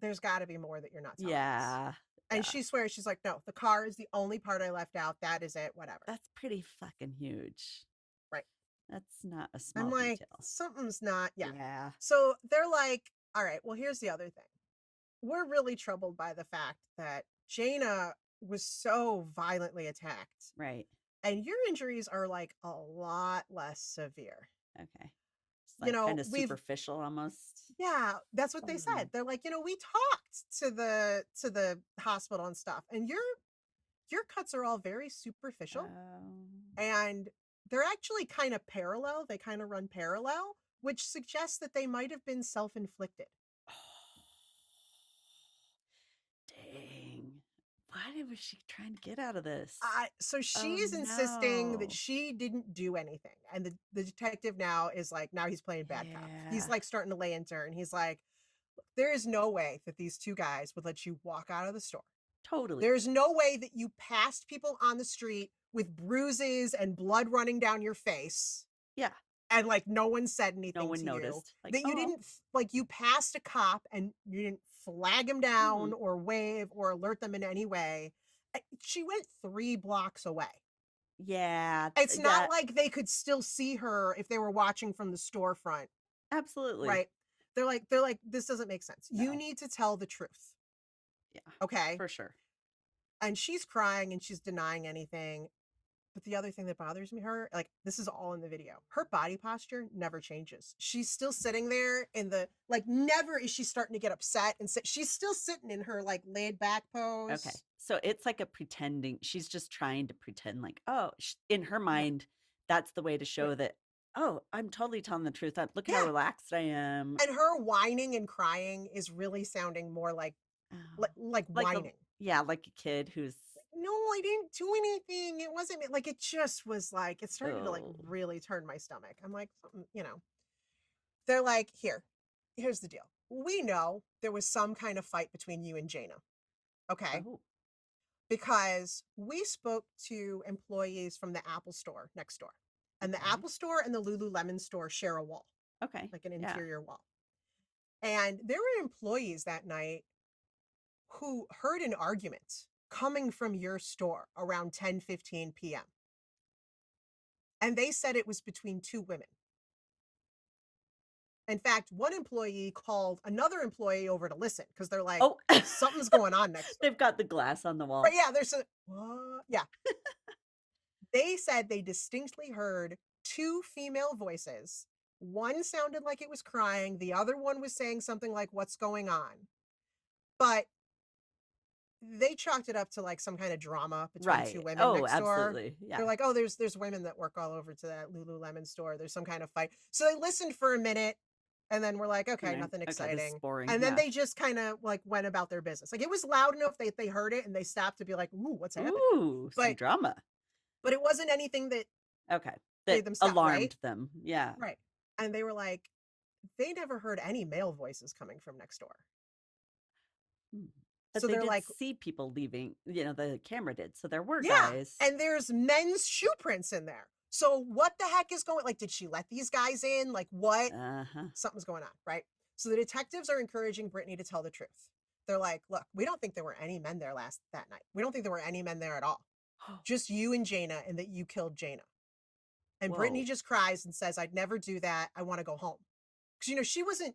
there's got to be more that you're not telling us. And she swears, she's like, no, the car is the only part I left out. That is it. Whatever. That's pretty fucking huge. Right. That's not a small I'm like, detail. something's not. Yeah. So they're like, all right, well, here's the other thing. We're really troubled by the fact that Jayna was so violently attacked. Right. And your injuries are like a lot less severe. Okay. Like kind of superficial almost. Yeah, that's what they said. They're like, we talked to the hospital and stuff, and your cuts are all very superficial. And they're actually kind of parallel. They kind of run parallel, which suggests that they might have been self-inflicted. Dang. What was she trying to get out of this? So she's insisting that she didn't do anything. And the detective now is like, now he's playing bad cop. He's like starting to lay into her. And he's like, there is no way that these two guys would let you walk out of the store. Totally. There's no way that you passed people on the street with bruises and blood running down your face. Yeah. And like no one said anything. No one to noticed. You. Like, that you didn't, like, you passed a cop and you didn't flag him down or wave or alert them in any way. She went 3 blocks away. Yeah. It's not like they could still see her if they were watching from the storefront. Absolutely. Right. They're like, this doesn't make sense. No. You need to tell the truth. Yeah. Okay. For sure. And she's crying and she's denying anything. But the other thing that bothers me, this is all in the video. Her body posture never changes. She's still sitting there never is she starting to get upset and she's still sitting in her like laid back pose. Okay. So it's like she's just trying to pretend like, in her mind, that's the way to show that, I'm totally telling the truth. Look at how relaxed I am. And her whining and crying is really sounding more like whining. Yeah, like a kid who's no, I didn't do anything. It wasn't like, it just was like, it started to like oh, really turn my stomach. I'm like, you know, they're like, here's the deal. We know there was some kind of fight between you and Jayna. Okay. oh, Because we spoke to employees from the Apple store next door. And the okay, Apple store and the Lululemon store share a wall, okay, like an yeah. interior wall. And there were employees that night who heard an argument coming from your store around 10:15 p.m. And they said it was between two women. In fact, one employee called another employee over to listen because they're like, Oh, something's going on next door. they've got the glass on the wall. Right, yeah, there's a, what? Yeah. They said they distinctly heard two female voices. One sounded like it was crying. The other one was saying something like, what's going on? But they chalked it up to like some kind of drama between two Right. women Oh, next door. absolutely. Yeah. They're like, oh, there's women that work all over to that Lululemon store. There's some kind of fight. So they listened for a minute and then we're like, okay, nothing Okay, this is exciting. boring. And then Yeah. they just kind of like went about their business. Like it was loud enough they heard it and they stopped to be like, ooh, what's happening? Ooh, some drama. But it wasn't anything that Okay. made That them stop, alarmed right? them. Yeah. Right. And they were like, they never heard any male voices coming from next door. Hmm. But So they they're did like, see people leaving, the camera did. So there were yeah. guys. And there's men's shoe prints in there. So what the heck is going, like, did she let these guys in? Like what? Uh-huh. Something's going on, right? So the detectives are encouraging Brittany to tell the truth. They're like, look, we don't think there were any men there that night. We don't think there were any men there at all. Just you and Jayna, and that you killed Jayna. And Brittany Whoa. just cries and says, I'd never do that. I want to go home. Because, she wasn't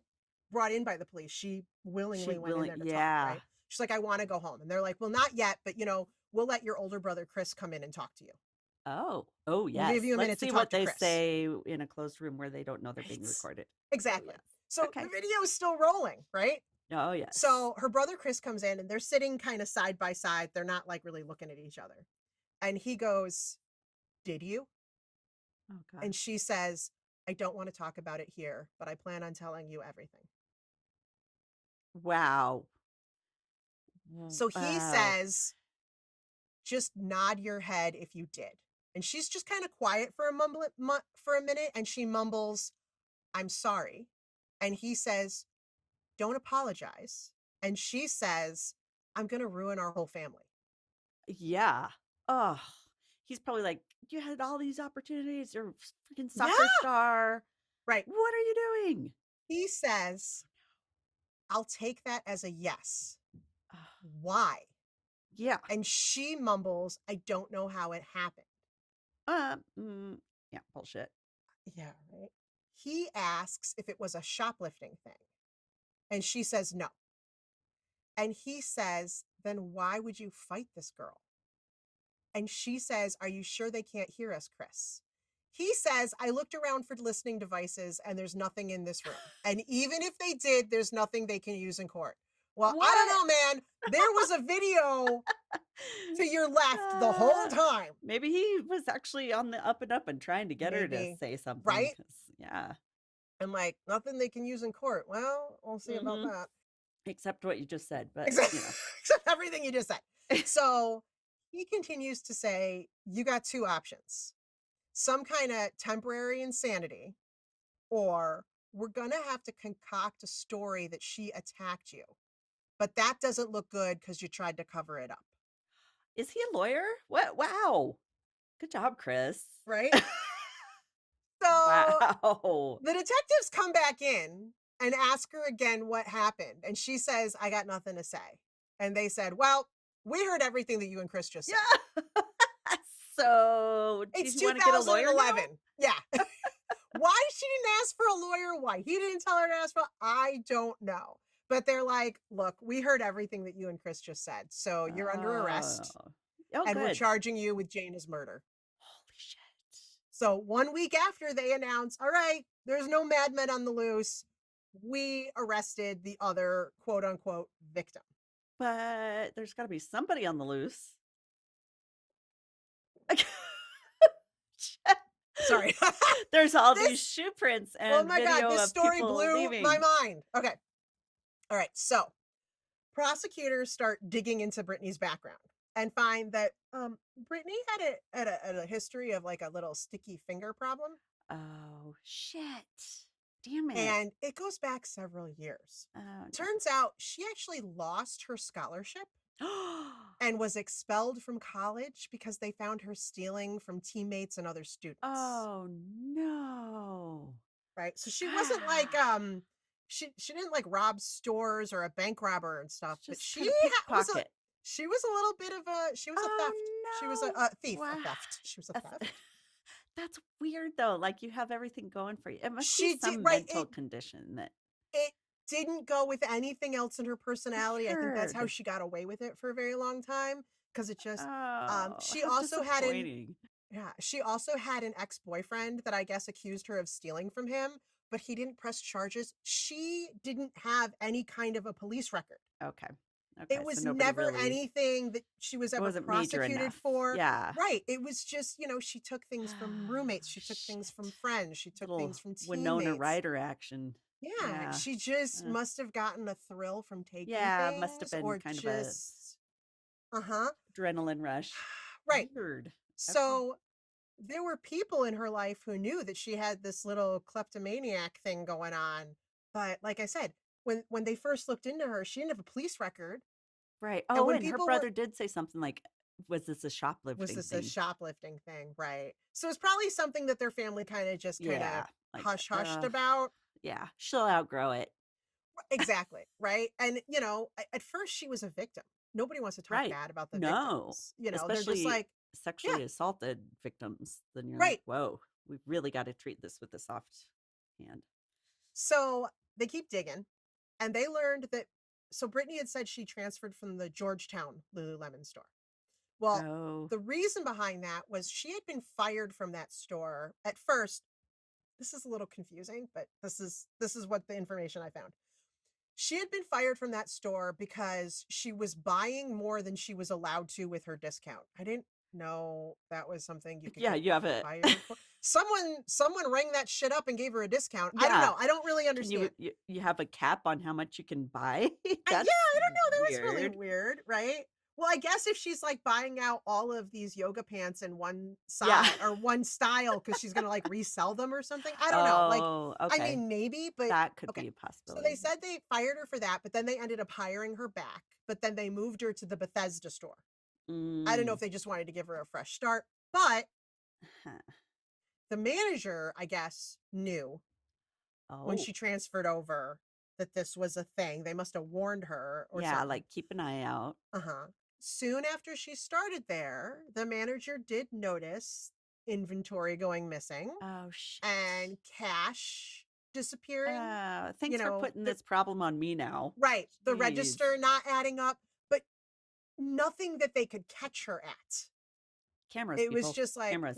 brought in by the police. She willingly went in there to talk, right? She's like, I want to go home. And they're like, well, not yet, but, we'll let your older brother, Chris, come in and talk to you. Oh, yes. We'll give you a minute to talk to Chris. Let's see what they say in a closed room where they don't know they're being recorded. Exactly. Oh, yes. So Okay. the video is still rolling, right? Oh, yes. So her brother, Chris, comes in and they're sitting kind of side by side. They're not like really looking at each other. And he goes, did you? Oh, God. And she says, I don't want to talk about it here, but I plan on telling you everything. Wow. So he says, just nod your head if you did. And she's just kind of quiet for a minute. And she mumbles, I'm sorry. And he says, don't apologize. And she says, I'm going to ruin our whole family. Yeah. Oh, he's probably like, you had all these opportunities. You're a freaking soccer star. Right. What are you doing? He says, I'll take that as a yes. Why? Yeah. And she mumbles, I don't know how it happened. Yeah, bullshit. Yeah, right. He asks if it was a shoplifting thing. And she says no. And he says, then why would you fight this girl? And she says, are you sure they can't hear us, Chris? He says, I looked around for listening devices and there's nothing in this room. And even if they did, there's nothing they can use in court. Well, what? I don't know, man. There was a video to your left the whole time. Maybe he was actually on the up and up and trying to get her to say something. Right? Yeah. And like, nothing they can use in court. Well, we'll see about that. Except what you just said, but except everything you just said. So he continues to say, you got two options. Some kind of temporary insanity, or we're going to have to concoct a story that she attacked you. But that doesn't look good because you tried to cover it up. Is he a lawyer? What? Wow. Good job, Chris. Right? So the detectives come back in and ask her again what happened. And she says, I got nothing to say. And they said, well, we heard everything that you and Chris just said. Yeah. So it's did you want to get a lawyer now? Yeah. Why she didn't ask for a lawyer? Why he didn't tell her to ask for? I don't know. But they're like, look, we heard everything that you and Chris just said. So you're under arrest. And we're charging you with Jayna's murder. Holy shit. So 1 week after they announce, all right, there's no madmen on the loose. We arrested the other quote unquote victim. But there's got to be somebody on the loose. Sorry. There's all these shoe prints and oh my video God, this of story people blew leaving. my mind. Okay. All right. So prosecutors start digging into Brittany's background and find that Brittany had a history of like a little sticky finger problem. Oh, shit. Damn it. And it goes back several years. Oh, no. Turns out she actually lost her scholarship and was expelled from college because they found her stealing from teammates and other students. Oh, no. Right. So she wasn't like she didn't like rob stores or a bank robber and stuff, but she was a little bit of a theft. No. She was a thief, Wow. a theft. She was a theft. That's weird though. Like you have everything going for you. It must be some mental condition that it didn't go with anything else in her personality. I think that's how she got away with it for a very long time. Because it just she also had an ex-boyfriend that I guess accused her of stealing from him, but he didn't press charges. She didn't have any kind of a police record. Okay. It was never anything that she was ever prosecuted for. Yeah. Right. It was just, she took things from roommates. She took things from friends. She took things from teammates. Winona Ryder action. Yeah. She just must have gotten a thrill from taking things. Yeah, must have been kind just, of a adrenaline rush. Right. Weird. So there were people in her life who knew that she had this little kleptomaniac thing going on. But like I said, when they first looked into her, she didn't have a police record. Right. Oh, and her brother did say something like, was this a shoplifting thing? Right. So it's probably something that their family kind of just hush-hushed about. Yeah. She'll outgrow it. Exactly. Right. And, at first she was a victim. Nobody wants to talk bad about the victims. Especially they're just like sexually assaulted victims. Then you're like, whoa, we've really got to treat this with a soft hand. So they keep digging. And they learned that, so Brittany had said she transferred from the Georgetown Lululemon store. Well, the reason behind that was she had been fired from that store at first. This is a little confusing, but this is what the information I found. She had been fired from that store because she was buying more than she was allowed to with her discount. I didn't know that was something you could you have it. Fired for. Someone rang that shit up and gave her a discount. I don't know. I don't really understand. You have a cap on how much you can buy? I don't know. That was really weird, right? Well, I guess if she's like buying out all of these yoga pants in one side or one style because she's gonna like resell them or something. I don't know. Like, I mean, maybe, but that could be a possibility. So they said they fired her for that, but then they ended up hiring her back. But then they moved her to the Bethesda store. I don't know if they just wanted to give her a fresh start, but the manager, I guess, knew when she transferred over that this was a thing. They must have warned her or something. Like keep an eye out. Soon after she started there, the manager did notice inventory going missing. Oh, shit. And cash disappearing. Thanks for putting this problem on me now. Right. The register not adding up, but nothing that they could catch her at. Cameras. It was just like, I know.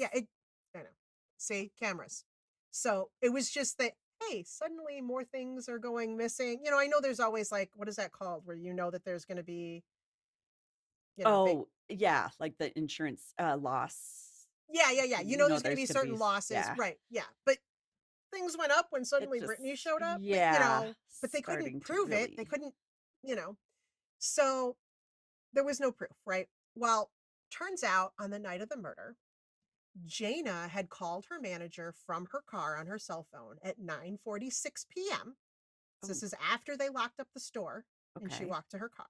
See, cameras. So it was just that, hey, suddenly more things are going missing. I know there's always like, what is that called? Where that there's going to be, like the insurance loss. Yeah. There's going to be certain losses. Yeah. Right. Yeah. But things went up when suddenly Brittany showed up. Yeah. But they couldn't prove it. They couldn't, So there was no proof, right? Well, turns out on the night of the murder, Jayna had called her manager from her car on her cell phone at 9:46 p.m. So this is after they locked up the store and she walked to her car.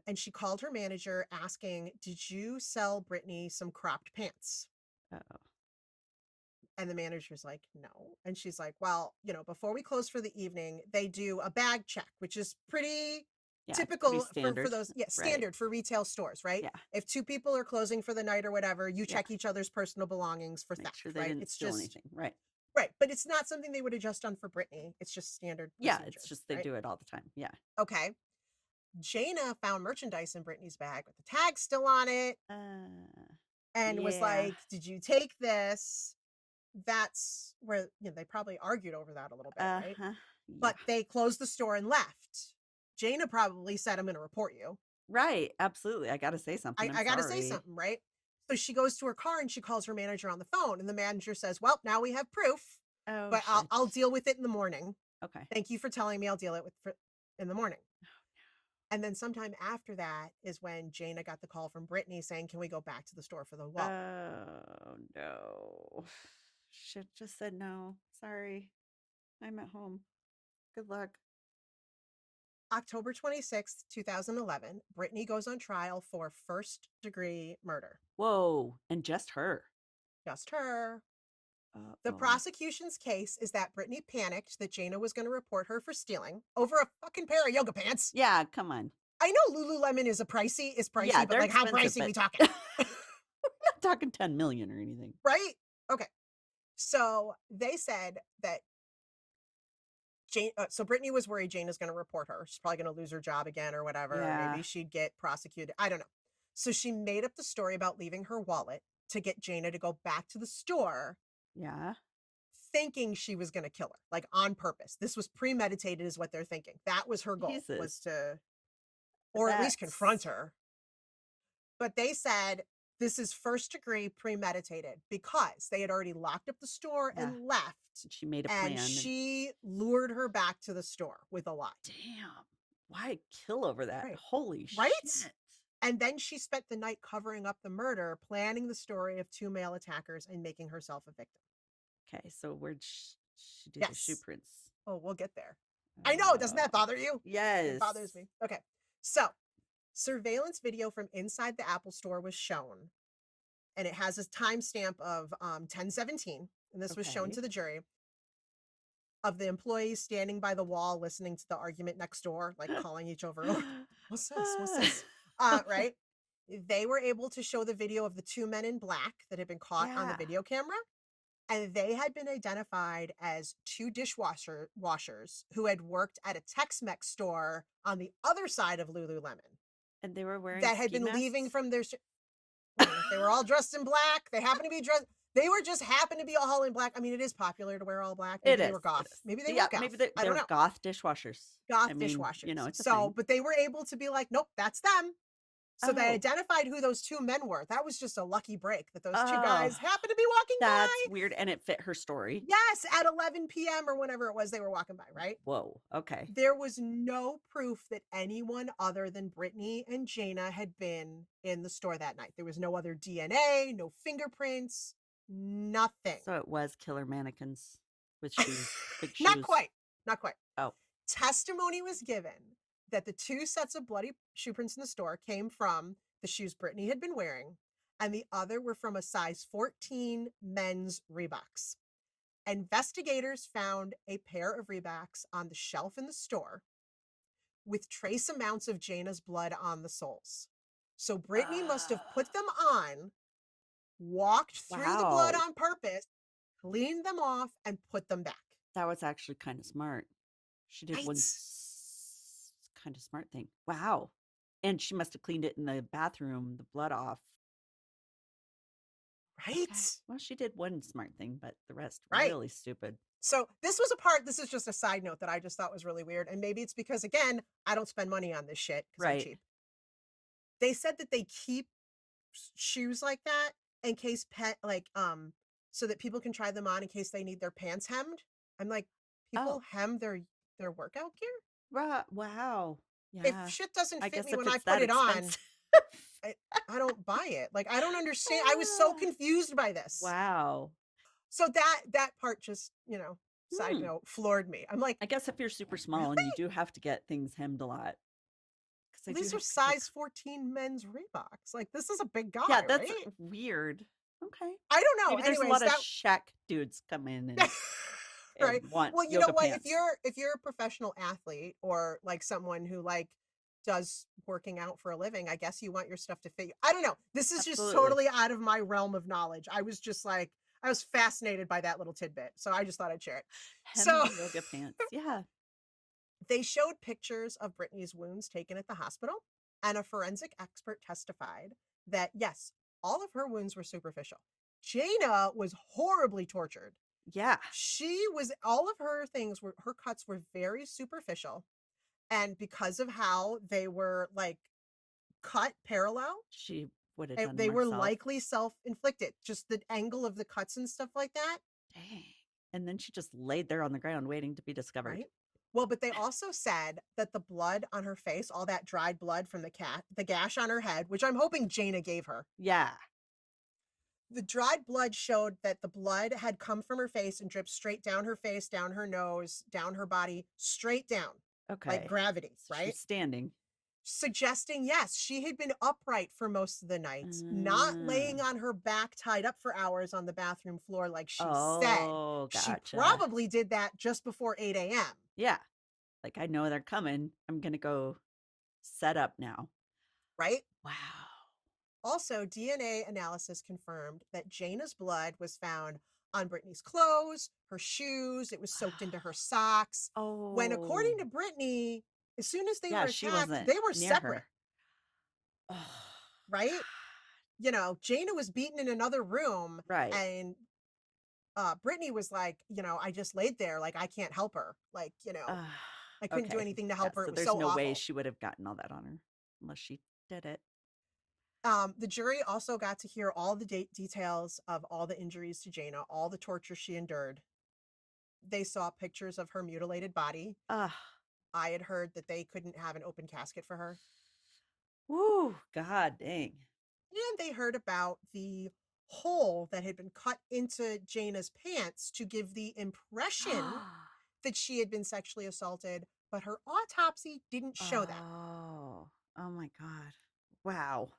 And she called her manager asking, did you sell Brittany some cropped pants? And the manager's like, no. And she's like, well, before we close for the evening, they do a bag check, which is pretty typical for those, standard for retail stores, right? Yeah. If two people are closing for the night or whatever, you check each other's personal belongings for theft, sure they right? didn't steal anything, right? Right, but it's not something they would have just done for Brittany. It's just standard procedure. Yeah, it's just they do it all the time. Yeah. Okay. Jayna found merchandise in Brittany's bag with the tag still on it, and was like, "Did you take this?" That's where they probably argued over that a little bit, right? Yeah. But they closed the store and left. Jayna probably said, "I'm going to report you." Right, absolutely. I got to say something. I got to say something, right? So she goes to her car and she calls her manager on the phone, and the manager says, "Well, now we have proof, but I'll deal with it in the morning. Okay. Thank you for telling me. I'll deal it in the morning." And then sometime after that is when Jayna got the call from Brittany saying, can we go back to the store for the wallet? Oh, no. Should just said no. Sorry. I'm at home. Good luck. October 26th, 2011, Brittany goes on trial for first-degree murder. Whoa. And just her. Just her. Uh-oh. The prosecution's case is that Brittany panicked that Jayna was going to report her for stealing over a fucking pair of yoga pants. Yeah, come on. I know Lululemon is pricey, yeah, but like how pricey we talking? We're not talking 10 million or anything. Right? Okay. So they said that so Brittany was worried Jayna's going to report her. She's probably going to lose her job again or whatever. Yeah. Maybe she'd get prosecuted. I don't know. So she made up the story about leaving her wallet to get Jayna to go back to the store. Yeah. Thinking she was going to kill her, like on purpose. This was premeditated is what they're thinking. That was her goal, was to, or at least confront her. But they said this is first degree premeditated because they had already locked up the store and left. She made a plan. And she lured her back to the store with a lie. Damn. Why kill over that? Right. Holy right? shit. And then she spent the night covering up the murder, planning the story of 2 male attackers and making herself a victim. Okay, so where'd she do the shoe prints? Oh, we'll get there. I know. Doesn't that bother you? Yes. It bothers me. Okay. So surveillance video from inside the Apple store was shown. And it has a timestamp of 10/17. And this was shown to the jury. Of the employees standing by the wall listening to the argument next door, like calling each other over. What's this? What's this? Right? They were able to show the video of the 2 men in black that had been caught on the video camera. And they had been identified as 2 washers who had worked at a Tex-Mex store on the other side of Lululemon. And they were wearing that had been leaving from their they were all dressed in black. They happened to be dressed. They were just happened to be all in black. I mean, it is popular to wear all black. Maybe they were goth. Maybe they were goth. Maybe they were goth dishwashers. Dishwashers. You know, it's but they were able to be like, nope, that's them. So they identified who those 2 men were. That was just a lucky break that those 2 guys happened to be walking by. That's weird. And it fit her story. Yes, at 11 p.m. or whenever it was they were walking by, right? Whoa. Okay. There was no proof that anyone other than Brittany and Jayna had been in the store that night. There was no other DNA, no fingerprints, nothing. So it was killer mannequins with shoes, big shoes. Not quite. Not quite. Oh. Testimony was given that the 2 sets of bloody shoe prints in the store came from the shoes Brittany had been wearing, and the other were from a size 14 men's Reeboks. Investigators found a pair of Reeboks on the shelf in the store with trace amounts of Jayna's blood on the soles. So Brittany must have put them on, walked through the blood on purpose, cleaned them off, and put them back. That was actually kind of smart. She did one kind of smart thing. Wow. And she must have cleaned it in the bathroom, the blood off. Right? Okay. Well, she did one smart thing, but the rest really stupid. So this is just a side note that I just thought was really weird. And maybe it's because, again, I don't spend money on this shit because I'm cheap. They said that they keep shoes like that in case so that people can try them on in case they need their pants hemmed. I'm like, people hem their workout gear? Wow. Yeah. If shit doesn't fit me when I put it on, I don't buy it. Like, I don't understand. I was so confused by this. Wow. So that part just, side note, floored me. I'm like, I guess if you're super small and you do have to get things hemmed a lot. These are size 14 men's Reeboks. Like, this is a big guy. Yeah, that's weird. Okay. I don't know. Maybe there's a lot of shack dudes come in and right. Well, you know what? Pants. If you're a professional athlete or like someone who like does working out for a living, I guess you want your stuff to fit you. I don't know. This is just totally out of my realm of knowledge. I was just like, I was fascinated by that little tidbit. So I just thought I'd share it. Yoga pants. Yeah. They showed pictures of Brittany's wounds taken at the hospital, and a forensic expert testified that yes, all of her wounds were superficial. Jayna was horribly tortured. Yeah. All of her her cuts were very superficial. And because of how they were like cut parallel, she would have done they were likely self-inflicted. Just the angle of the cuts and stuff like that. Dang. And then she just laid there on the ground waiting to be discovered. Right? Well, but they also said that the blood on her face, all that dried blood from the gash on her head, which I'm hoping Jayna gave her. Yeah. The dried blood showed that the blood had come from her face and dripped straight down her face, down her nose, down her body, straight down. Okay. Like gravity, right? She's standing. Suggesting, yes, she had been upright for most of the night, not laying on her back tied up for hours on the bathroom floor like she said. Gotcha. She probably did that just before 8 a.m. Yeah. Like, I know they're coming. I'm going to go set up now. Right? Wow. Also, DNA analysis confirmed that Jayna's blood was found on Brittany's clothes, her shoes. It was soaked into her socks. When, according to Brittany, as soon as they were attacked, they were separate. Right? You know, Jayna was beaten in another room. Right. And Brittany was like, you know, I just laid there. Like, I can't help her. Like, you know, I couldn't do anything to help her. It was so awful. There's no way she would have gotten all that on her unless she did it. The jury also got to hear all the details of all the injuries to Jayna, all the torture she endured. They saw pictures of her mutilated body. I had heard that they couldn't have an open casket for her. Woo, God dang. And they heard about the hole that had been cut into Jayna's pants to give the impression that she had been sexually assaulted, but her autopsy didn't show that. Oh my God. Wow.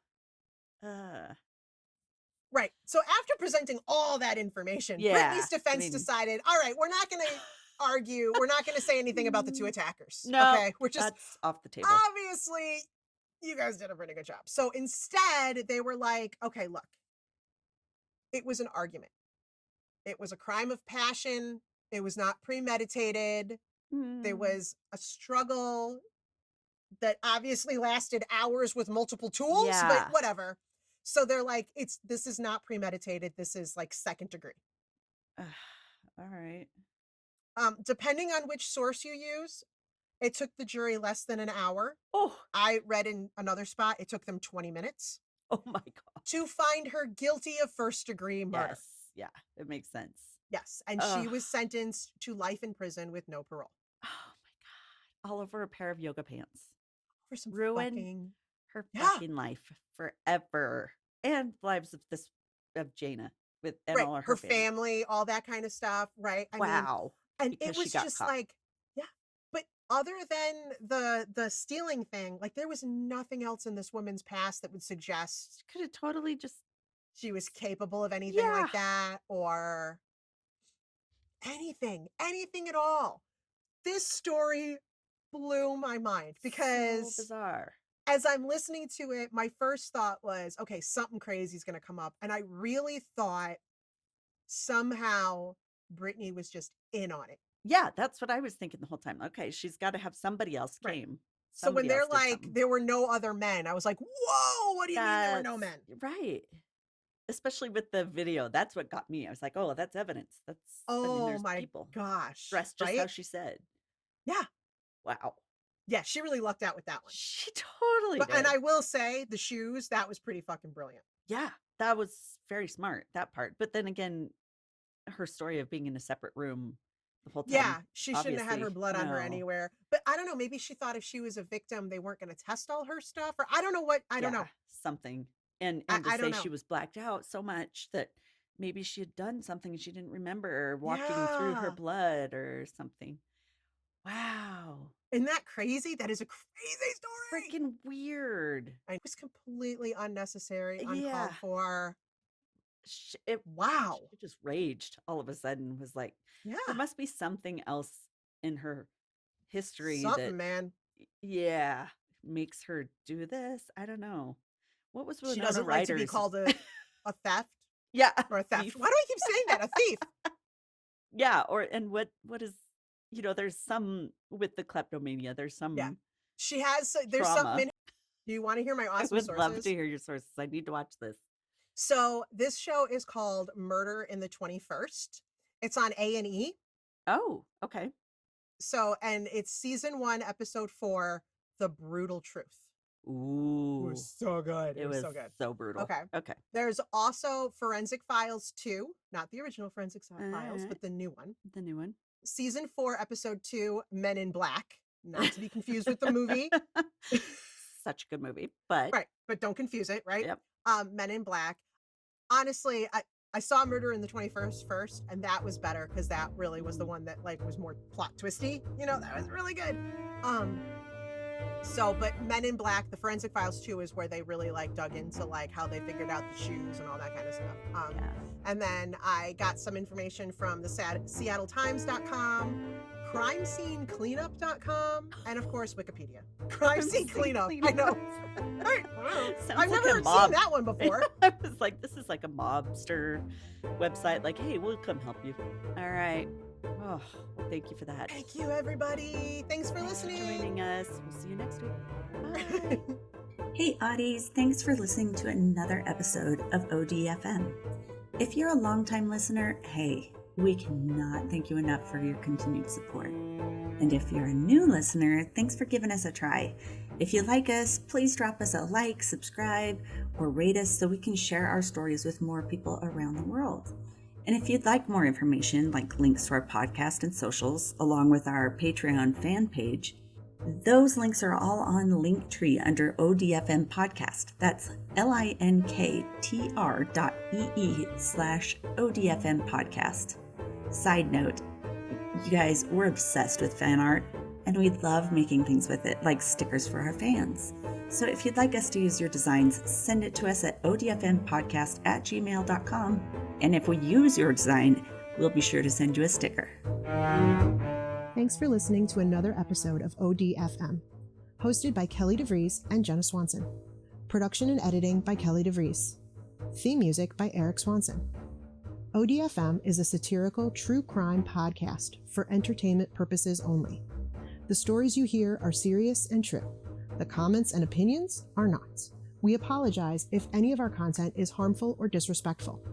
Right. So after presenting all that information, Brittany's defense decided, all right, we're not going to argue. We're not going to say anything about the two attackers. No, okay. We're just that's off the table. Obviously, you guys did a pretty good job. So instead, they were like, okay, look, it was an argument. It was a crime of passion. It was not premeditated. There was a struggle that obviously lasted hours with multiple tools, but whatever. So they're like, this is not premeditated. This is like second degree. All right. Depending on which source you use, it took the jury less than an hour. I read in another spot, it took them 20 minutes. Oh my God. To find her guilty of first degree murder. Yes. Yeah, it makes sense. Yes. And she was sentenced to life in prison with no parole. Oh my God. All over a pair of yoga pants. For some ruin her fucking life forever. And lives of Jayna and all of her family, all that kind of stuff, right? I mean, and it was just caught. Like, but other than the stealing thing, like there was nothing else in this woman's past that would suggest could have totally just she was capable of anything like that or anything at all. This story blew my mind because so bizarre. As I'm listening to it, my first thought was, okay, something crazy is going to come up. And I really thought somehow Brittany was just in on it. Yeah, that's what I was thinking the whole time. Okay, she's got to have somebody else came. So when they're like, there were no other men, I was like, whoa, what do you mean there were no men? Right. Especially with the video. That's what got me. I was like, oh, that's evidence. There's my people gosh. Dressed just how she said. Yeah. Wow. Yeah, she really lucked out with that one. She totally did. And I will say, the shoes, that was pretty fucking brilliant. Yeah, that was very smart, that part. But then again, her story of being in a separate room the whole time. Yeah, she shouldn't have had her blood on her anywhere. But I don't know, maybe she thought if she was a victim, they weren't going to test all her stuff. Or I don't know what, I don't know. Something. And to say she was blacked out so much that maybe she had done something she didn't remember, or walking through her blood or something. Wow. Isn't that crazy? That is a crazy story. Freaking weird. It was completely unnecessary, uncalled for. Wow. She just raged all of a sudden. Was like, there must be something else in her history man. Yeah, makes her do this. I don't know. What was she doesn't like to be called a theft? Yeah, or a theft. Why do I keep saying that? A thief. Yeah, and what is? There's some with the kleptomania. There's some. Yeah, she has. There's something. Do you want to hear my awesome sources? I would love to hear your sources. I need to watch this. So this show is called Murder in the 21st. It's on A&E. Oh, okay. So, and it's season 1, episode 4, The Brutal Truth. Ooh. It was so good. It was so good. So brutal. Okay. There's also Forensic Files 2, not the original Forensic Files, but the new one. The new one. season 4, episode 2, Men in Black, not to be confused with the movie. Such a good movie, but right, but don't confuse it, right? Yep. Men in Black. Honestly, I saw Murder in the 21st first, and that was better because that really was the one that like was more plot twisty. You know, that was really good. But Men in Black, the Forensic Files 2 is where they really like dug into like how they figured out the shoes and all that kind of stuff. And then I got some information from the SeattleTimes.com, CrimeSceneCleanup.com, and of course Wikipedia. Crime Scene Cleanup. I know. I've never seen that one before. I was like, this is like a mobster website. Like, hey, we'll come help you. All right. Oh, thank you for that. Thank you, everybody. Thanks for listening. Joining us. We'll see you next week. Bye. Hey, Oddies. Thanks for listening to another episode of ODFM. If you're a longtime listener, hey, we cannot thank you enough for your continued support. And if you're a new listener, thanks for giving us a try. If you like us, please drop us a like, subscribe, or rate us so we can share our stories with more people around the world. And if you'd like more information, like links to our podcast and socials, along with our Patreon fan page, those links are all on Linktree under ODFM Podcast. That's linktr.ee/ODFM Podcast. Side note, you guys, we're obsessed with fan art, and we love making things with it, like stickers for our fans. So if you'd like us to use your designs, send it to us at odfmpodcast@gmail.com. And if we use your design, we'll be sure to send you a sticker. Thanks for listening to another episode of ODFM, hosted by Kelly DeVries and Jenna Swanson. Production and editing by Kelly DeVries. Theme music by Eric Swanson. ODFM is a satirical true crime podcast for entertainment purposes only. The stories you hear are serious and true. The comments and opinions are not. We apologize if any of our content is harmful or disrespectful.